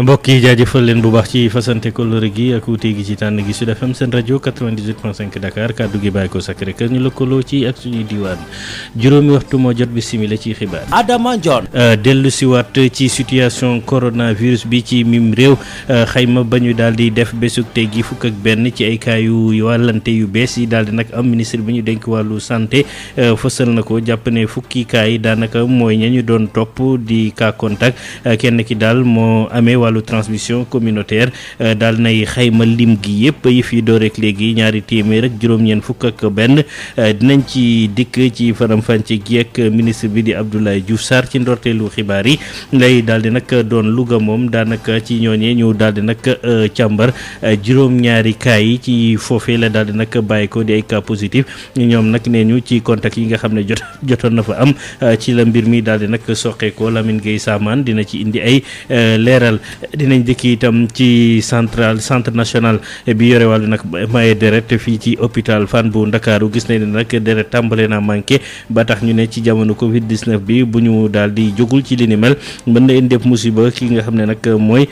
mbokk yi jaajëfal leen bu baax ci fasante kóllëre gi ak wuute gi ci tànn gi Sud FM seen rajo 98.5 Dakar kàddu gi bàyyi ko Sacré-Cœur ñu lëkkaloo ci ak suñuy diwaan juróomi waxtu moo jot bisimila ci xibaar. Adama Ndione. dellu si waat ci situation coronavirus bi ci mim réew xayma ba ñu daal di def bésug tey gi fukk ak benn ci ay cas yu wàllante yu bees yi daal di nag am ministre bi ñu dénk wàllu santé fësal na ko jàpp ne fukki cas yi daanaka mooy ña ñu doon topp di cas contact kenn ki daal moo amee wàllu transmission communautaire daal nay xayma lim gi yëpp yi fi door rek léegi ñaari téeméer ak juróom-ñeent fukk ak benn dinañ ci dikk ci faram-fàcce gi ak ministre bi di Abdoulaye Diouf Sarr ci ndorteelu xibaar yi lay daal di nag doon Louga moom daanaka ci ñooñee ñu daal di nag càmbar juróom-ñaari cas yi ci foofee la daal di nag bàyyi ko di ay cas positif ñoom nag nee ñu ci contact yi nga xam ne jotoon na fa am ci la mbir mi daal di nag soqeekoo Lamine Gueye Samane dina ci indi ay leeral. dinañ dikk itam ci centre national bi yore wàllu nag maye deret fii ci hôpital Fann bu Ndakaaru gis nañ ne nag deret tàmbale naa manqué ba tax ñu ne ci jamono Covid 19 bi bu ñu daal di jógul ci li ni mel mën na indi musiba ki nga xam ne nag mooy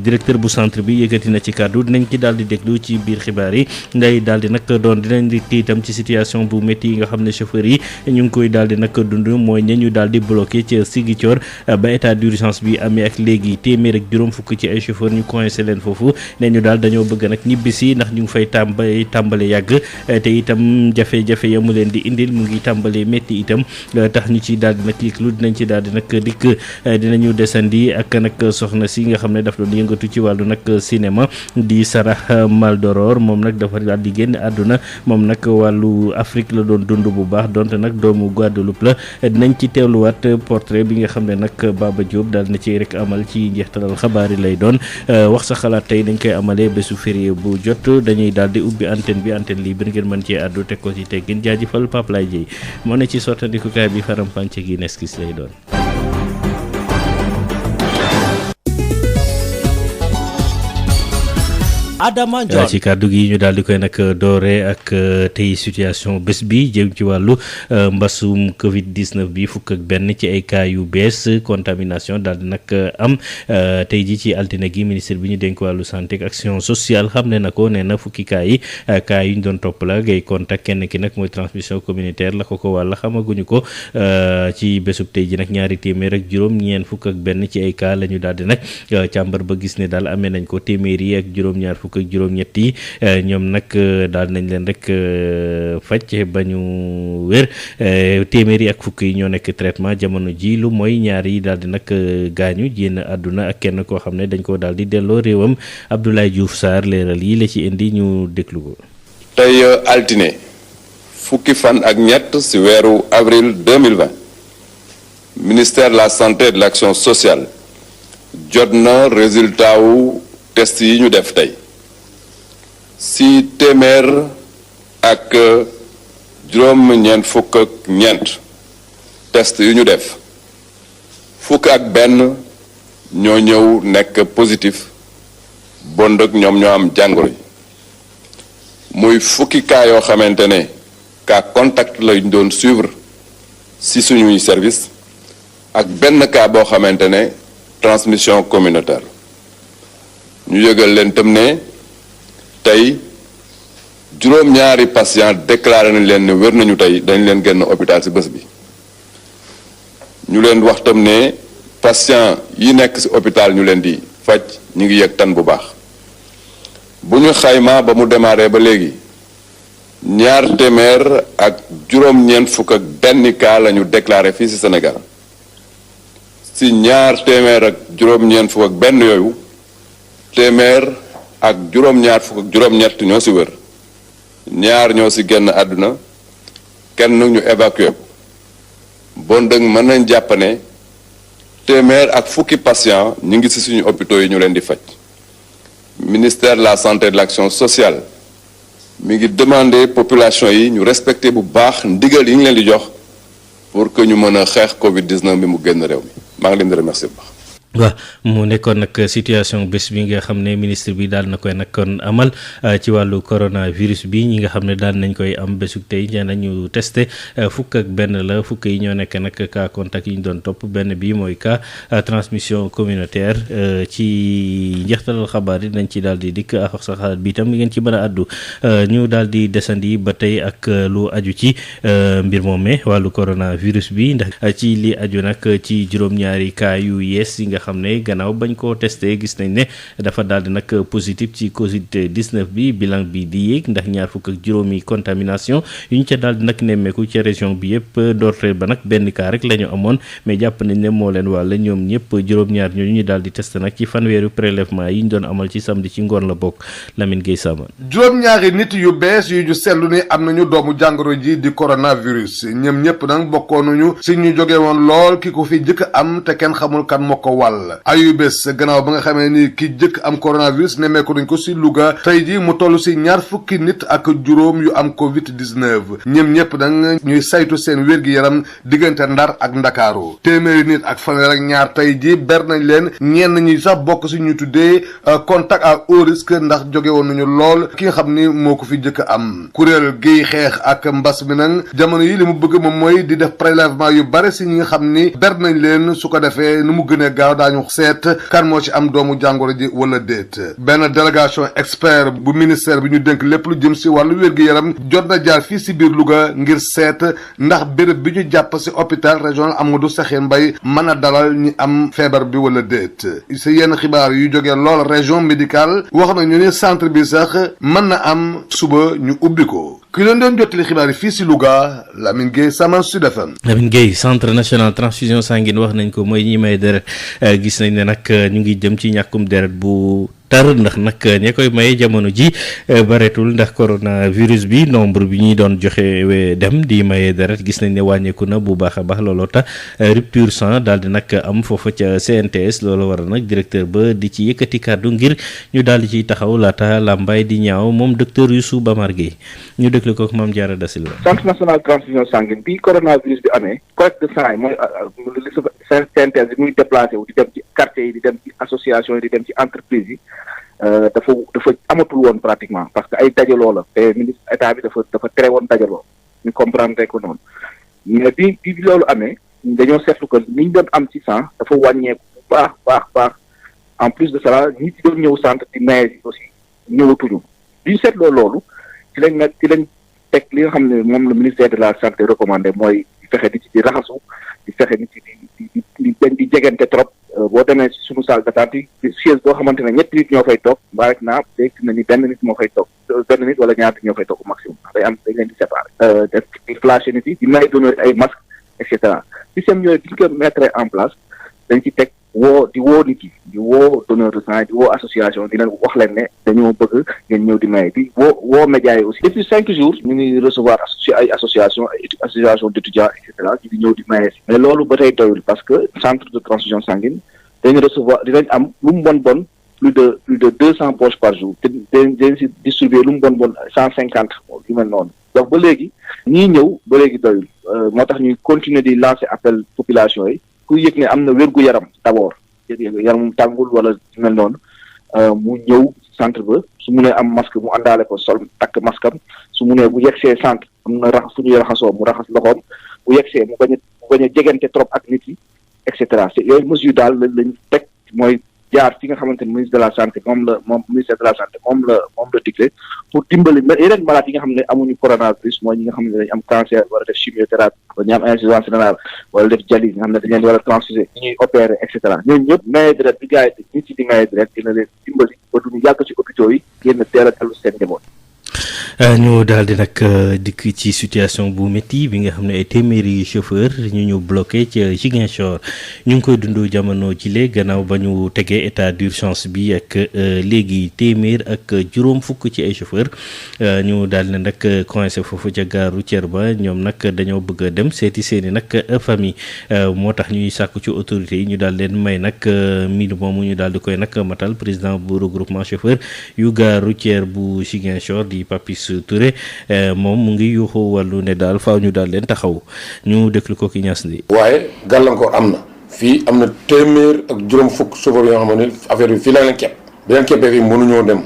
directeur bu centre bi yëkkati na ci kàddu dinañ ci daal di déglu ci biir xibaar yi nday daal di nag doon dinañ dikk itam ci situation bu métti yi nga xam ne chauffeur yi ñu ngi koy daal di nag dund mooy ña ñu daal di bloqué ci Ziguinchor ba état d'urgence bi amee ak léegi téeméer ak juróom fukk ci ay chauffeur ñu coincé leen foofu ne ñu daal dañoo bëgg nag ñibbisi ndax ñu ngi fay tàmbale yàgg te itam jafe-jafe ya mu leen di indil mu ngi tàmbale métti itam tax ñu ci daal di nag yëglu dinañ ci daal di nag dikk dinañu desandi ak nag soxna si nga xam ne daf doon yëngatu ci wàllu nag cinéma di Sarah Maldoror moom nag dafa daal di génn àdduna moom nag wàllu Afrique la doon dund bu baax donte nag doomu Guadeloupe la dinañ ci teewluwaat portrait bi nga xam ne nag Baba Diop daal na ci rek amal ci njeextalal xabaar yi lay doon wax sa xalaat tey dañ koy amalee bésu férié bu jot dañuy daal di ubbi antenne libre ngeen mën cee àddu teg ko ci teggin jaajëfal Pape Lay Dieye moo ne ci sottandikukaay bi faram-fàcce gi neskis lay doon. Adama Ndione. ci kàddu gi ñu daal di koy nag doore ak tey situation bés bi jëm ci wàllu mbasum Covid 19 bi fukk ak benn ci ay cas yu bees contamination daal di nag am tey ji ci altine gi ministre bi ñu dénk wàllu santé ak action sociale xam ne na ko nee na fukki cas yi ñu doon topp la ngay contact kenn ki nag mooy transmission communautaire la ko wàll xamaguñu ko ci bésub tey ji nag ñaari téeméer ak juróom-ñeent fukk ak benn ci ay cas la ñu daal di nag càmbar ba gis ne daal amee nañ ko téeméer yi ak juróom-ñaar fukk ak juróom-ñett yi ñoom nag daal nañ leen rek faj ba ñu wér téeméeri ak fukk yi ñoo nekk traitement jamono ji lu mooy ñaar yi daal di nag gaañu génn àdduna ak kenn koo xam ne dañ ko daal di delloo réewam Abdoulaye Diouf Sarr leeral yi la ci indi ñu déglu ko. tey altine fukki fan ak ñett ci weeru avril 2020 ministère de la santé et de l'action sociale jot na résultat wu test yi ñu def tey ci téeméer ak juróom-ñeent fukk ak ñeent test yu ñu def fukk ak benn ñoo ñëw nekk positif bon ak ñoom ñoo am jàngoro yi muy fukki cas yoo xamante ne cas contact lañ doon suivre ci suñuy service ak benn cas boo xamante ne transmission communautaire ñu yëgal leen tam ne tey juróom-ñaari patient déclaré nañ leen ne wér nañu tey dañ leen génn hôpital ci bés bi ñu leen wax tam ne patient yi nekk ci hôpital ñu leen di faj ñu ngi yëg tan bu baax bu ñu xayma ba mu démarré ba léegi ñaar téeméer ak juróom-ñeent fukk ak benn cas la ñu déclaré fii ci Sénégal ci ñaar téeméer ak juróom-ñeent fukk ak benn yooyu téeméer ak juróom-ñaar fukk ak juróom-ñett ñoo ci wër ñaar ñoo ci génn àdduna kenn ñu évacué ko bon dëgg mën nañ jàpp ne téeméer ak fukki patient ñu ngi ci suñu hôpitaux yi ñu leen di faj ministère de la santé et de l'action sociale mi ngi demander population yi ñu respecter bu baax ndigal yi ñu leen di jox pour que ñu mën a xeex Covid 19 bi mu génn réew mi maa ngi leen di remercier bu baax. waaw mu nekkoon nag situation bés bi nga xam ne ministre bi daal na koy nag kon amal ci wàllu coronavirus bi ñi nga xam ne daal nañ koy am bésug tey nee nañu testé fukk ak benn la fukk yi ñoo nekk nag cas contact yi ñu doon topp benn bi mooy cas transmission communautaire ci njeextalal xabaar yi nañ ci daal di dikk ak sa xalaat bi itam ngeen ci mën a àddu ñu daal di desandi ba tey ak lu aju ci mbir moomee wàllu coronavirus bi ndax ci li aju nag ci juróom-ñaari cas yu yees yi nga xam ne gannaaw bañ koo testé gis nañ ne dafa daal di nag positif ci Covid-19 bi bilan bi di yéeg ndax ñaar fukk ak juróomi contamination yu ñu ca daal di nag nemmeeku ca région bi yëpp doorteel ba nag benn cas rek la ñu amoon mais jàpp nañ ne moo leen wàll ñoom ñëpp juróom-ñaar ñooñu ñu daal di testé nag ci fanweeri prélèvement yi ñu doon amal ci samedi ci ngoon la bokk Lamine Gueye Sama. juróom-ñaari nit yu bees yu ñu seetlu ni am nañu doomu jàngoro ji di coronavirus ñoom ñëpp nag bokkoonuñu si ñu jóge woon lool ki ko fi jëkk am te kenn xamul kan moo ko wàll ayu bés gannaaw ba nga xamee ni ki jëkk am coronavirus nemmeeku nañ ko si Louga tey ji mu toll si ñaar fukki nit ak juróom yu am Covid-19 ñoom ñëpp nag ñuy saytu seen wér-gi-yaram diggante Ndar ak Ndakaaru téeméeri nit ak fanweer ak ñaar tey ji ber nañ leen ñenn ñi sax bokk si ñu tuddee contact à haut risque ndax jóge woon nañu lool ki nga xam ni moo ko fi jëkk am kuréel gi xeex ak mbas mi nag jamono yi li mu bëgg moom mooy di def prélèvement yu bare si ñi nga xam ni ber nañ leen su ko defee nu mu gënee gaaw daañu seet kan moo ci am doomu jàngoro ji wala déet benn délégation expert bu ministère bi ñu dénk lépp lu jëm si wàllu wér-gi-yaram jot na jaar fii si biir Louga ngir seet ndax béréb bi ñu jàpp si hôpital régional Amadou Sakhir Mbaye mën a dalal ñi am feebar bi wala déet si yenn xibaar yu jógee lool région médicale wax nañu ni centre bi sax mën na am suba ñu ubbi ko ki leen doon jottali xibaar yi fii si Louga Lamine Gueye Sama Sud FM. Lamine Gueye centre national transfusion sanguine wax nañ ko mooy ñi may deret gis nañ ne nag ñu ngi jëm ci ñàkkum deret bu tar ndax nag ña koy maye jamono ji bareetul ndax coronavirus bi nombre bi ñuy doon joxe dem di maye deret gis nañ ne wàññeeku na bu baax a baax looloo tax rupture sang daal di nag am foofa ca CNTS loolu waral nag directeur ba di ci yëkkati kàddu ngir ñu daal di ciy taxaw laata làmbaay di ñaaw moom docteur Youssou Bamar Gueye ñu déglu ko ak Mame Diarra Da Silva. centre national transfusion sanguine bi coronavirus bi amee collecte de sang yi mooy CNTS bi muy déplacé wu di dem ci quartier yi di dem ci association yi di dem ci entreprise yi dafa amatul woon pratiquement parce que ay dajaloo la te ministre état bi dafa tere woon dajaloo ñu comprendre ko noonu mais bi loolu amee dañoo seetlu que ni ñu doon am ci sang dafa wàññeeku bu baax en plus de cela ñi ci doon ñëw centre di maye aussi ñëwatuñu bi ñu seetloo loolu ci lañ teg li nga xam ne moom le ministère de la santé recommandé mooy di fexe nit ci di raxasu di fexe nit ci di dañ di jegante trop boo demee ci suñu salle d'attente yi siège boo xamante ne ñetti nit ñoo fay toog mbaa rek naa dégg na ni benn nit moo fay toog benn nit wala ñaar nit ñoo fay toog maximum dañ leen di séparer def di flasher nit yi di may donner ay masque et cetera système yooyu bi ñu ko mettre en place dañ ci teg di woo nit yi di woo donneur de sang di woo association di leen wax leen ne dañoo bëgg ngeen ñëw di maye di woo médias yi aussi depuis 5 jours ñu ngi recevoir ay association d'étudiants et cetera ñu ngi ñëw di maye si mais loolu ba tey doyul parce que centre de transfusion sanguine dañu recevoir dinañ am lu mu bon plus de 200 poches par jour te dañ si distribuer lu mu bon 150 yu mel noonu donc ba léegi ñii ñëw ba léegi doyul moo tax ñuy continuer di lancer appel population yi ku yëg ne am na wérgu yaram d'abord yaram tàngul wala mel noonu mu ñëw centre ba su munee am masque mu àndaale ko sol takk masque am su munee bu yegsee centre am na fu ñuy raxasoo mu raxas loxoom bu yegsee mu bañ a jegante trop ak nit yi et cetera c'est yooyu mesure daal lañ teg mooy jaar fi nga xamante ne ministre de la santé moom ministère de la santé moom la digle pour dimbali yeneen malades yi nga xam ne amuñu coronavirus mooy ñi nga xam ne dañu am cancer wala def chimiothérapie wala ñu am insuffisance rénale wala def dialyse nga xam ne dañ leen war a transfuser ñuy opérer et cetera ñooñu ñëpp maye deret bi gars yi nit ci di maye deret dina leen dimbali ba duñu yàgg ci hôpitaux yi génn teel a dellu seen njaboot. ñu daal di nag dikk ci situation bu métti bi nga xam ne ay téeméeri chauffeur ñu bloqué ci Ziguinchor ñu ngi koy dund jamono jile gannaaw ba ñu tegee état d'urgence bi ak léegi téeméer ak juróom fukk ci ay chauffeur ñu daal di nag coincé foofu ca gare routière ba ñoom nag dañoo bëgg a dem seeti seeni nag famille moo tax ñuy sàkku ci autorités yi ñu daal leen may nag mbir moomu ñu daal di koy nag matal président bu regroupement chauffeur yu gare routière bu Ziguinchor di Papis Touré moom mu ngi yuuxu wàllu ne daal faaw ñu daal leen taxaw ñu déglu ko ki ñaas ni waaye gàllankoor am na fii am na téeméer ak juróom fukk chauffeur yoo xam ne affaire bi fii la leen kepp bi leen keppee fii mënuñoo dem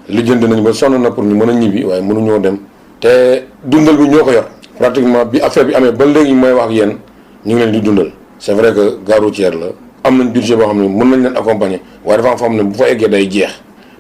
lijjanti nañu ba sonn na pour ñu mën a ñibbi waaye mënuñoo dem te dundal bi ñoo ko yor pratiquement bi affaire bi amee ba léegi mooy wax ak yéen ñu ngi leen di dundal c'est vrai que gare routière la am nañ budget boo xam ne mën nañ leen accompagner waaye dafa am foo xam ne bu fa eggee day jeex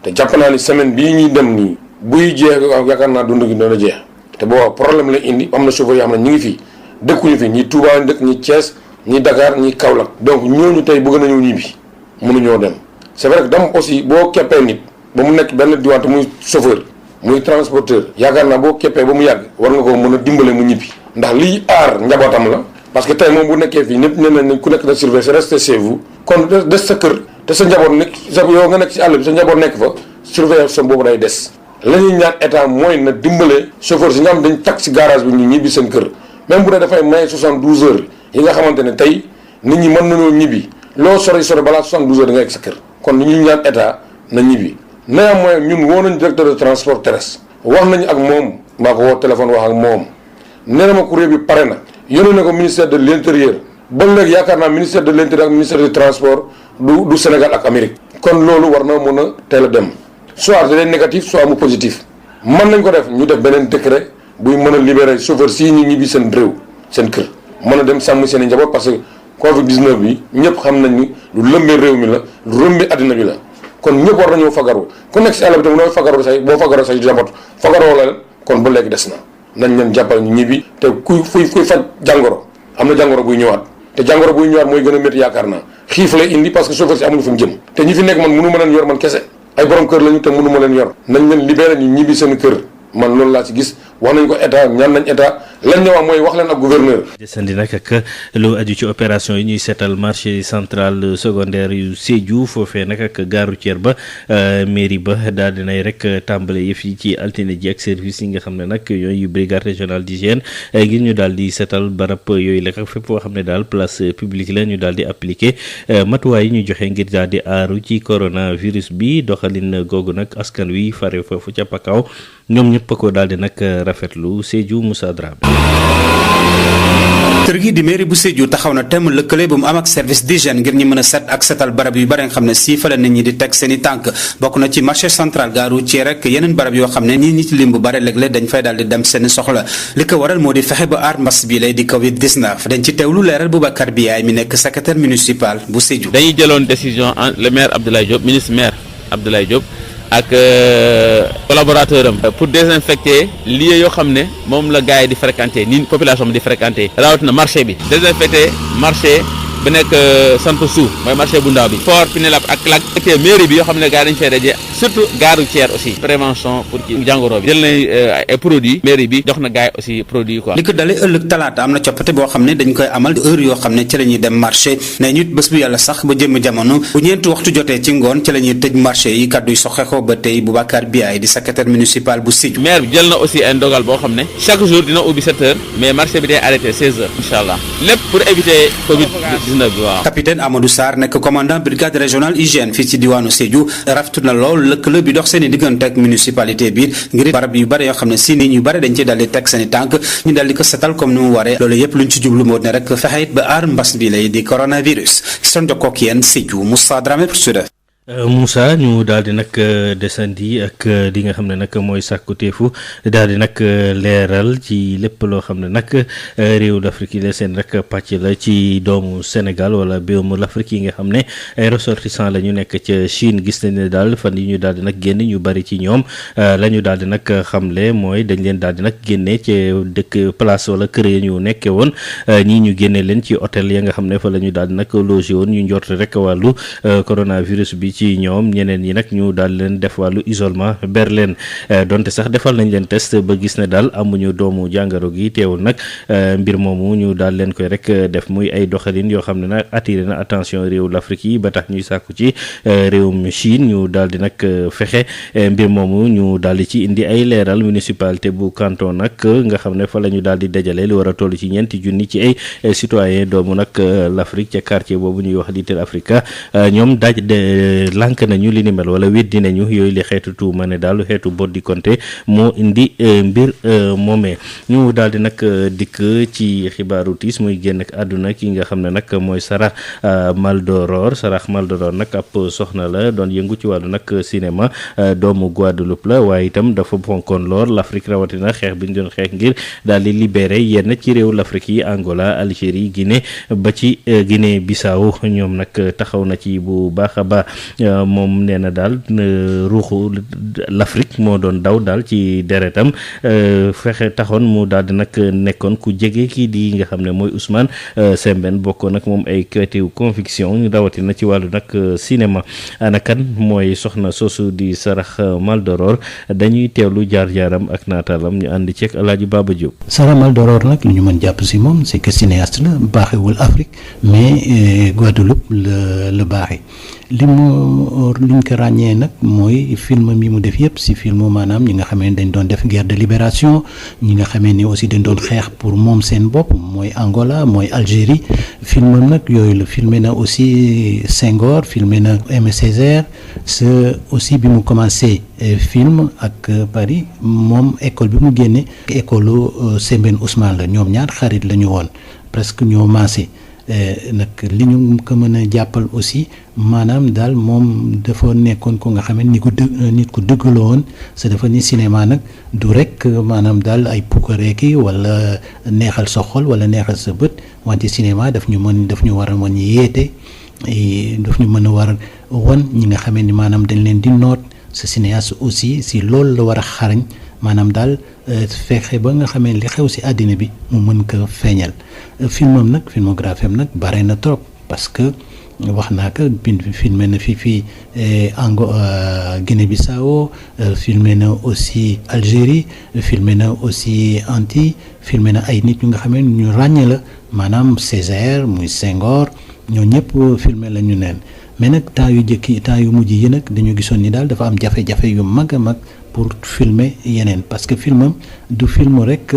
te jàpp naa ni semaine bii ñuy dem nii buy jeex yaakaar naa dund gi dana jeex te boobaa problème la indi am na chauffeur yoo xam ne ñu ngi fii dëkkuñu fi ñi Touba dëkk ñi Thiès ñi Dakar ñi Kaolack donc ñooñu tey bëgg nañu ñibbi mënuñoo dem c'est vrai que dam aussi boo keppee nit ba mu nekk benn diwaan te muy chauffeur muy transporteur yaakaar naa boo keppee ba mu yàgg war nga ko mën a dimbale mu ñibbi ndax liy aar njabootam la parce que tey moom bu nekkee fii ñëpp nee nañ ku nekk na surveiller rester chez vous kon des sa kër te sa njaboot nekk sa yow nga nekk ci àll bi sa njaboot nekk fa surveillance boobu day des la ñuy ñaan état mooy na dimbale chauffeur si nga xam dañ tag si garage bi ñu ñibbi seen kër même bu dee dafay maye 72 heures yi nga xamante ne tey nit ñi mën nañoo ñibbi loo sori balaa 72 heures da nga egg sa kër kon li ñuy ñaan état na ñibbi néanmoins ñun woo nañ directeur de transport terrestre wax nañu ak moom maa ko woo téléphone wax ak moom nee na ma courrier bi pare na yónnee na ko ministère de l'intérieur ba léegi yaakaar naa ministère de l'intérieur ak ministère du transport du Sénégal ak Amérique kon loolu war na mën a teel a dem soit da leen négatif soit mu positif mën nañ ko def ñu def beneen décret buy mën a libérer chauffeur si ñu ñibbi seen réew seen kër mën a dem sàmm seen i njaboot parce que Covid 19 bi ñëpp xam nañ ni lu lëmbee réew mi la lu rëmbee addina bi la kon ñëpp war nañoo fagaru ku nekk si àll bi tam nooy fagaru say boo fagaroo say njaboot fagaroo la kon ba léegi des na nañ leen jàppale ñu ñibbi te kuy faj jàngoro am na jàngoro buy ñëwaat te jàngoro buy ñëwaat mooy gën a métti yaakaar naa xiif lay indi parce que chauffeur si amuñu fu mu jëm te ñi fi nekk man mënu ma leen yor man kese ay borom kër lañu te mënu ma leen yor nañ leen libéré ñu ñibbi seen kër man loolu laa ci gis wax nañ ko état ñaan nañ état lañ ñëwaat mooy wax leen ak gouverneur. desandi nag ak lu aju ci opération yi ñuy seetal marché central secondaire yu Sédhiou foofee nag ak gare routière ba mairie ba daal dinay rek tàmbale yëf yi ci altine ji ak service yi nga xam ne nag yooyu brigade régionale d'hygiène ngir ñu daal di seetal barab yooyu la ak fépp foo xam ne daal place publique la ñu daal di appliquer matuwaay yi ñu joxe ngir daal di aaru ci coronavirus bi doxalin googu nag askan wi fare foofu ca Pakao ñoom ñëpp ko daal di nag rafetlu Sédhiou Moussa Dramé. kër gi di mairie bu Sédhiou taxaw na temm lëkkale bu mu am ak service d'hygiène ngir ñu mën a set ak setal barab yu bari nga xam ne si fa la nit ñi di teg seen i tànk bokk na ci marché central gare routière rek yeneen barab yoo xam ne ñi ci lim bu bari léeg-léeg dañ fay daal di dem seen soxla li ko waral moo di fexe ba aar mbas bi lay di Covid 19 dañ ci teewlu leeral Boubacar Biaye mi nekk secrétaire municipal bu Sédhiou. dañuy jëloon décision le maire Abdoulaye Diop ministre maire Abdoulaye Diop ak collaborateur am pour désinfecter lieu yoo xam ne moom la gars yi di fréquenter ni population bi di fréquenter rawatina marché bi désinfecter marché bi nekk centre sous mooy marché bu ndaw bi fort Pinélape ak lak mairie bi yoo xam ne gars yi dañu fay daje surtout gare routière aussi prévention pour ci jàngoro bi jël nañ ay produits mairie bi jox na gars yi aussi produits yi quoi. li ko dalee ëllëg talaata am na coppite boo xam ne dañ koy amal heure yoo xam ne ci la ñuy dem marché ne ñu bés bu yàlla sax ba jëmm jamono bu ñeenti waxtu jotee ci ngoon ci la ñuy tëj marché yi kaddu yi soxeekoo ba tey Boubacar Biaye di secrétaire municipal bu Sédhiou. maire bi jël na aussi un dogal boo xam ne chaque jour dina ubbi 7 heures mais marché bi day arrêté 16 heures incha allah lépp pour éviter Covid 19 bi waaw. capitaine Amadou Sarr nekk commandant brigade régionale hygiène fii ci diwaanu Sédhiou rafetlu na lool lëkkale bi dox seen i diggante ak municipalité bi ngir barab yu bëri yoo xam ne si nit ñu bëri dañ ciy daldi teg seen i tànk ñu daldi ko setal comme ni mu waree loolu yëpp luñ ci jublu moo ne rek fexe it ba aar mbas bi lay di coronavirus son jokkoo ak yéen Sédhiou Moussa Dramé pour Sud. Moussa ñu daal di nag desandi ak li nga xam ne nag mooy sàkkuteefu daal di nag leeral ci lépp loo xam ne nag réew l'Afrique yi la seen rek pàcc la ci doomu Sénégal wala béomu l'Afrique yi nga xam ne ay ressortissants la ñu nekk ca Chine gis nañ ne daal fan yi ñu daal di nag génn ñu bari ci ñoom la ñu daal di nag xamle mooy dañ leen daal di nag génne ci dëkk place wala kër ya ñu nekkee woon ñii ñu génne leen ci hôtel ya nga xam ne fa la ñu daal di nag logé woon ñu njort rek wàllu coronavirus bi ci ñoom ñeneen ñi nag ñu daal leen def wàllu isolement ber leen donte sax defal nañ leen test ba gis ne daal amuñu doomu jàngoro gi teewul nag mbir moomu ñu daal leen koy rek def muy ay doxalin yoo xam ne nag attiré na attention réew l'Afrique yi ba tax ñuy sàkku ci réewum Chine ñu daal di nag fexe mbir moomu ñu daal di ci indi ay leeral municipalité bu Canton nag nga xam ne fa la ñu daal di dajale lu war a toll ci 4 junni ci ay citoyen doomu nag l'Afrique ca quartier boobu ñuy wax Little Africa ñoom lànk nañu li ni mel wala weddi nañu yooyu li xeetu tuuma ne daal xeetu boddi konte moo indi mbir moomee ñu daal di nag dikk ci xibaaru tiis muy génn ak àdduna ki nga xam ne nag mooy Sarah Maldoror nag ab soxna la doon yëngu ci wàllu nag cinéma doomu Guadeloupe la waaye itam dafa fonkoon lool l'Afrique rawatina xeex bi ñu doon xeex ngir daal di libéré yenn ci réew l'Afrique yi Angola Algérie Guinée ba ci Guinée Bissau ñoom nag taxaw na ci bu baax a baax moom nee na daal ruuxu l'Afrique moo doon daw daal ci deretam fexe taxoon mu daal di nag nekkoon ku jege kii di nga xam ne mooy Ousmane Sembène bokkoon nag moom ay qualité conviction rawatina ci wàllu nag cinéma anakan mooy soxna soosu di Sarah Maldoror dañuy teewlu jaar-jaaram ak naataalam ñu ànd ceeg Alaaji Baba Diop. Sarah Maldoror nag li ñu mën jàpp si moom c'est que cinéaste la baaxewul Afrique mais Guadeloupe la baaxee liñ ko ràññee nag mooy film mi mu def yëpp si film maanaam ñi nga xamee ne dañ doon def guerre de libération ñi nga xamee ni aussi dañ doon xeex pour moom seen bopp mooy Angola mooy Algérie filmam nag yooyu la filmé na aussi Senghor filmé na Aimé Césaire c'est aussi bi mu commencé film ak Paris moom école bi mu génne école Sembène Ousmane la ñoom ñaar xarit la ñu woon presque ñoo maase nag li ñu ko mën a jàppal aussi maanaam daal moom dafa nekkoon ko nga xam ne nit ku dëgg la woon sa dafa ni cinéma nag du rek maanaam daal ay puukareeki wala neexal sa xol wala neexal sa bët wante cinéma daf ñu war a mën yeete daf ñu mën a war won ñi nga xamee ni maanaam dañ leen di noot sa cinéaste aussi si loolu la war a xarañ maanaam daal fexe ba nga xamee li xew si àddina bi mu mën ko feeñal filmam nag filmographie am nag bare na trop parce que wax naa ko filmé na fii Guinée Bissau filmé na aussi Algérie filmé na aussi Antilles filmé na ay nit ñu nga xamee ñu ràññee la maanaam Césaire muy Senghor ñoo ñëpp filmé la ñu neen mais nag temps yu mujj yi nag dañu gisoon ni daal dafa am jafe-jafe yu mag a mag pour filmer yeneen parce que filmam du film rek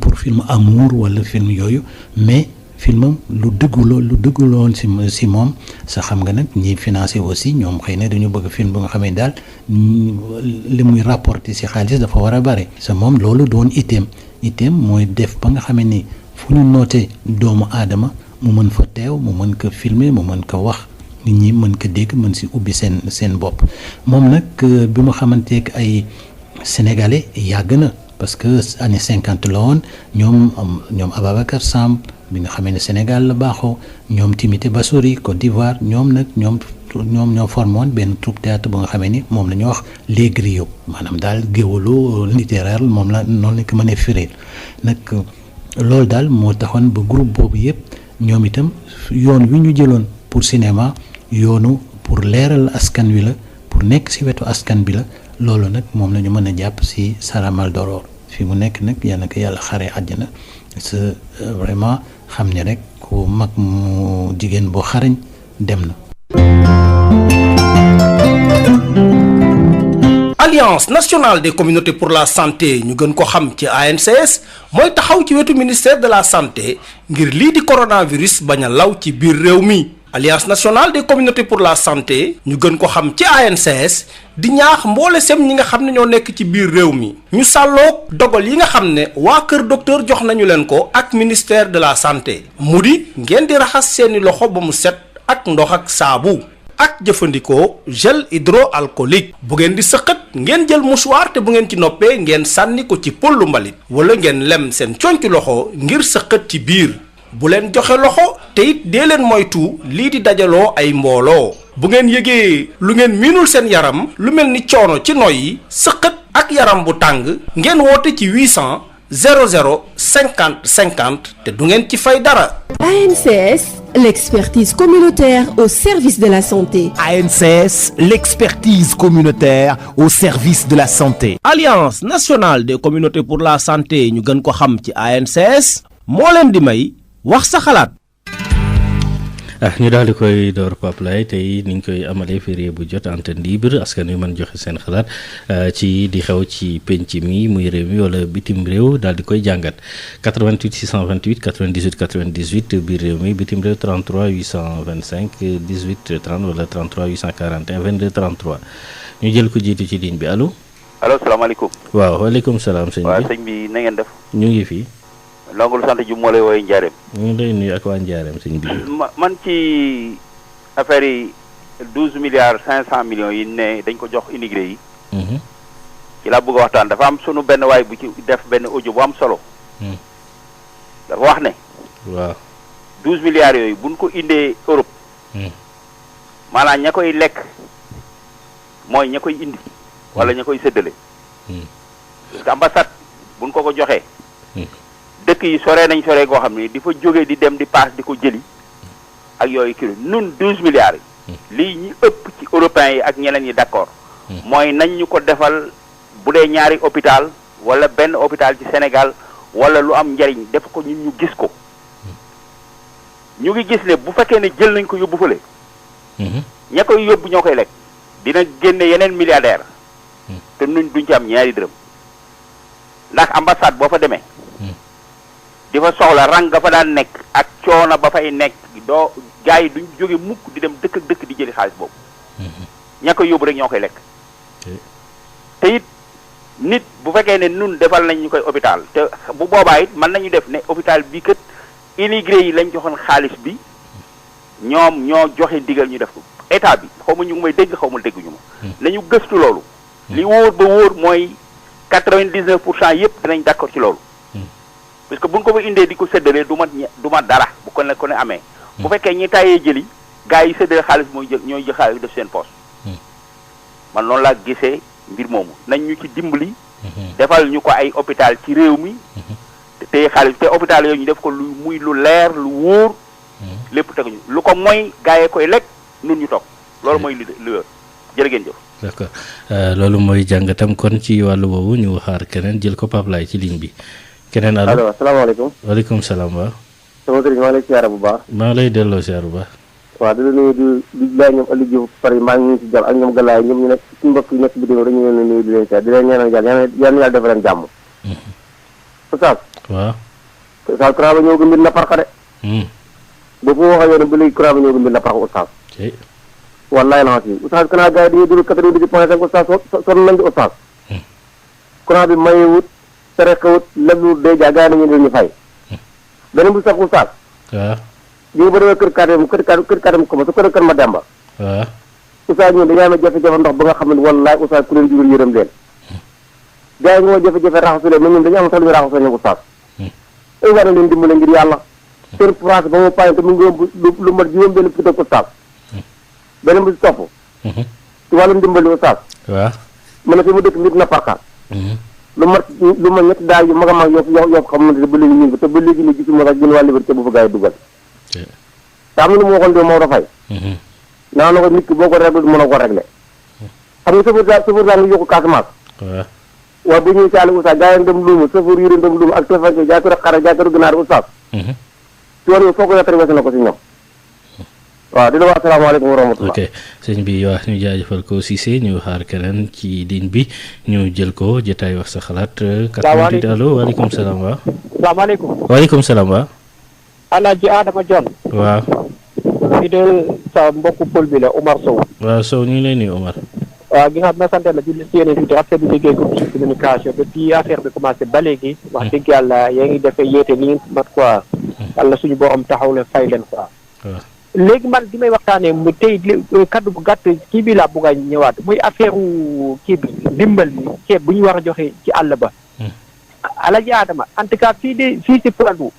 pour film amour wala film yooyu mais filmam lu dëggu woon si moom sa xam nga nag ñi financé aussi ñoom xëy na dañu bëgg film bu nga xamee daal li muy rapporté si xaalis dafa war a bare sa moom loolu doon item mooy def ba nga xamee ni fu ñu nootee doomu aadama mu mën fa teew mu mën ko filmer mu mën ko wax nit ñi mën ko dégg mën si ubbi seen bopp moom nag bi mu xamanteek ay sénégalais yàgg na parce que année 50 la woon ñoom Ababacar Samb bi nga xamee ne Sénégal la baaxoo ñoom Timité Bassori Côte d'Ivoire ñoom ñoo formé woon benn troupe théâtre bu nga xamee ni moom la ñuy wax les griots maanaam daal géwalu littéraire moom la noonu lañ ko mënee firil nag loolu daal moo taxoon ba groupe boobu yëpp ñoom itam yoon wi ñu jëloon pour cinéma yoonu pour leeral askan wi la pour nekk ci wetu askan bi la loolu nag moom la ñu mën a jàpp ci Sarah Maldoror fi mu nekk nag yal na ko yàlla xaree àjjana c'est vraiment xam ne rek ku mag mu jigéen boo xarañ dem na. Alliance nationale des communautés pour la santé ñu gën ko xam ci ANCS mooy taxaw ci wetu ministère de la santé ngir lii di coronavirus bañ a law ci biir réew mi. Alliance nationale des communautés pour la santé ñu gën ko xam ci ANCS di ñaax mboole sem ñi nga xam ne ñoo nekk ci biir réew mi ñu sàlloog dogal yi nga xam ne waa kër docteur jox nañu leen ko ak ministère de la santé mu di ngeen di raxas seeni loxo ba mu set ak ndox ak saabu ak jëfandikoo gel hydroalcoolique bu ngeen di sëqat ngeen jël mouchoir te bu ngeen ci noppee ngeen sànni ko ci pollu mbalit wala ngeen lem seen conc loxo ngir sëqat ci biir bu leen joxe loxo te it dee leen moytu lii di dajaloo ay mbooloo bu ngeen yëgee lu ngeen miinul seen yaram lu mel ni coono ci noyyi sëqat ak yaram bu tàng ngeen woote ci 800 00 50 50 te du ngeen ci fay dara. ANCS, l'expertise communautaire au service de la santé. ANCS, l'expertise communautaire au service de la santé. Alliance nationale des communautés pour la santé ñu gën ko xam ci ANCS moo leen di may wax sa xalaat. ñu daal di koy door Pape Laye tey ni ñu koy amalee férié bu jot antenne libre askan wi mën joxe seen xalaat ci di xew ci penc mi muy réew mi wala bitim réew daal di koy jàngat 88 628 98 98 biir réew mi bitim réew 33 825 18 30 wala 33 841 22 33 ñu jël ko jiitu ci ligne bi allo. allo salaamaaleykum. waaw waaleykum salaam sëñ bi. waaw sëñ bi na ngeen def. ñu ngi fi. Ndongo sant ji moo lay woowee Njaareem. ñu ngi lay nuyu ak waa Njaareem sëñ bi. man ci affaire yi 12,5 milliards yi ne dañ ko jox immigré yi. ci laa bëgg a waxtaan dafa am sunu benn waay bu ci def benn audio bu am solo. dafa wax ne. waaw 12 milliards yooyu buñ ko indee Europe. maanaam ña koy lekk mooy ña koy indi. wala ña koy séddale. parce que ambassade buñ ko joxee. dëkk yi sore nañ sore goo xam ne di fa jógee di dem di paas di ko jëli ak yooyu kilo nun 12 milliards yi lii ñi ëpp ci européens yi ak ñeneen ñi d'accord mooy nañ ñu ko defal bu dee ñaari hôpital wala benn hôpital ci Sénégal wala lu am njariñ def ko ñun ñu gis ko ñu ngi gis ne bu fekkee ne jël nañ ko yóbbu fële ña koy yóbbu ñoo koy lekk dina génne yeneen milliardaire te nuñ duñ ci am ñaari dërëm ndax ambassade boo fa demee di fa soxla rang nga fa daan nekk ak coono ba fay nekk doo gars yi duñ jóge mukk di dem dëkk ak dëkk di jëli xaalis boobu ña koy yóbbu rek ñoo koy lekk te it nit bu fekkee ne nun defal nañ ñu koy hôpital te bu boobaa it mën nañu def ne hôpital bii kat immigré yi lañ joxoon xaalis bi ñoom ñoo joxe ndigal ñu def ko état bi xaw ma ñu ngi may dégg xaw ma dégguñu ma nañu gëstu loolu li wóor ba wóor mooy 99% yëpp dinañ d'accord ci loolu parce que buñ ko fa indee di ko séddalee du ma dara bu ko ne amee bu fekkee ñi tayee jëli gars yi séddale xaalis mooy jël ñooy jël xaalis def seen poche man noonu laa gisee mbir moomu nañ ñu ci dimbali defal ñu ko ay hôpital ci réew mi te téye xaalis te hôpital yooyu ñu def ko lu muy lu leer lu wóor lépp teguñu lu ko mooy gars yi koy lekk nun ñu toog loolu mooy li wér jërë ngeen jëf. d'accord loolu mooy jàngatam kon ci wàllu woowu ñu xaar keneen jël ko Pape Laye ci ligne bi keneen allo allo asalaamaaleykum. waaleykum salaam wa. sama sëriñ maa ngi lay siyaare bu baax. maa ngi lay delloo siyaare bu baax. waaw di la nuyu di laaj ñoom Aliou Diouf Paris maa ngi ñu ci jàmm ak ñoom Galaye ñoom ñu nekk suñu mbokk yi nekk bitim dañu leen di nuyu di leen siyaare di leen ñaanal yàlla defal leen jàmm. Oustaz. waaw. Oustaz courant ba ñëw ko mbir na parka de. ba fu waxee yoon ba léegi courant ba ñëw ko mbir na parka Oustaz. wallaay la si Oustaz kanaa gars yi dañuy dul 98.5 Oustaz sonn nañ ci Oustaz. courant bi mayewut terewut leblu déjà gars yi nañu ñu fay. beneen bu sax Oustaz. waaw. bii ba demee kër kàddu ko ma su kër ma demba. waaw. Oustaz ñun dañoo amee jafe-jafe ndox ba nga xam ne wallaay Oustaz ku leen jubal yërëm leen. gars yi ñoo jafe-jafe raxasu leen mais ñun dañu am sax lu ñu raxasoo ñoom Oustaz. ay war na leen dimbale ngir yàlla. seen France ba mu paye te mu ngi yomb lu mat juróom benn fukki ak Oustaz. beneen bu si topp. ci wàllum dimbali Oustaz. waaw. mën na fi mu dëkk nit na parka. lu mat ñetti daal yu mag a mag yoo xam ne ba léegi ñu ngi te ba léegi ni gisuma sax gën waa liberté bu fa gars yi dugal te am na lu mu waxoon de Maodo Faye naa na ko nit ki boo ko réglé mën a ko réglé xam nga safar daal nga yokku Casamance waaw bu ñuy saali Oustaz gaa yi dem luuma safar yi dem luuma ak tefanke jaay ko rek xare jaay ko rek ganaar Oustaz ci wàllu yi foo ko yottari wese na ko si ñoom waaw di la wax asalaamaaleykum wa rahmatulah. ok sëñ bi wax ñu jaajëfal ko Cissé ñu xaar keneen ci ligne bi ñu jël ko jotaay wax sa xalaat. salaamaaleykum 88 allo waaleykum salaam wa. salaamaaleykum. waaleykum salaam wa. Alaaji Adama John. waaw. di de sa mbokku pël bi la Omar Sow. waaw Sow ñu ngi lay nuyu Omar. waaw gi nga xam ne sant la di si yeneen tuuti rafetlu liggéey ko ci communication depuis affaire bi commencé ba léegi. wax dëgg yàlla yaa ngi defee yéete ni ngeen mat quoi. yàlla suñu borom taxaw leen fay leen quoi. waaw. léegi man di may waxtaanee mu tey kaddu bu gàtt kii bi laa bëgg a ñëwaat muy affaire kii bi ndimbal bi ceeb bu ñu war a joxe ci àll ba. Alaaji Adama en tout cas fii si Poundou.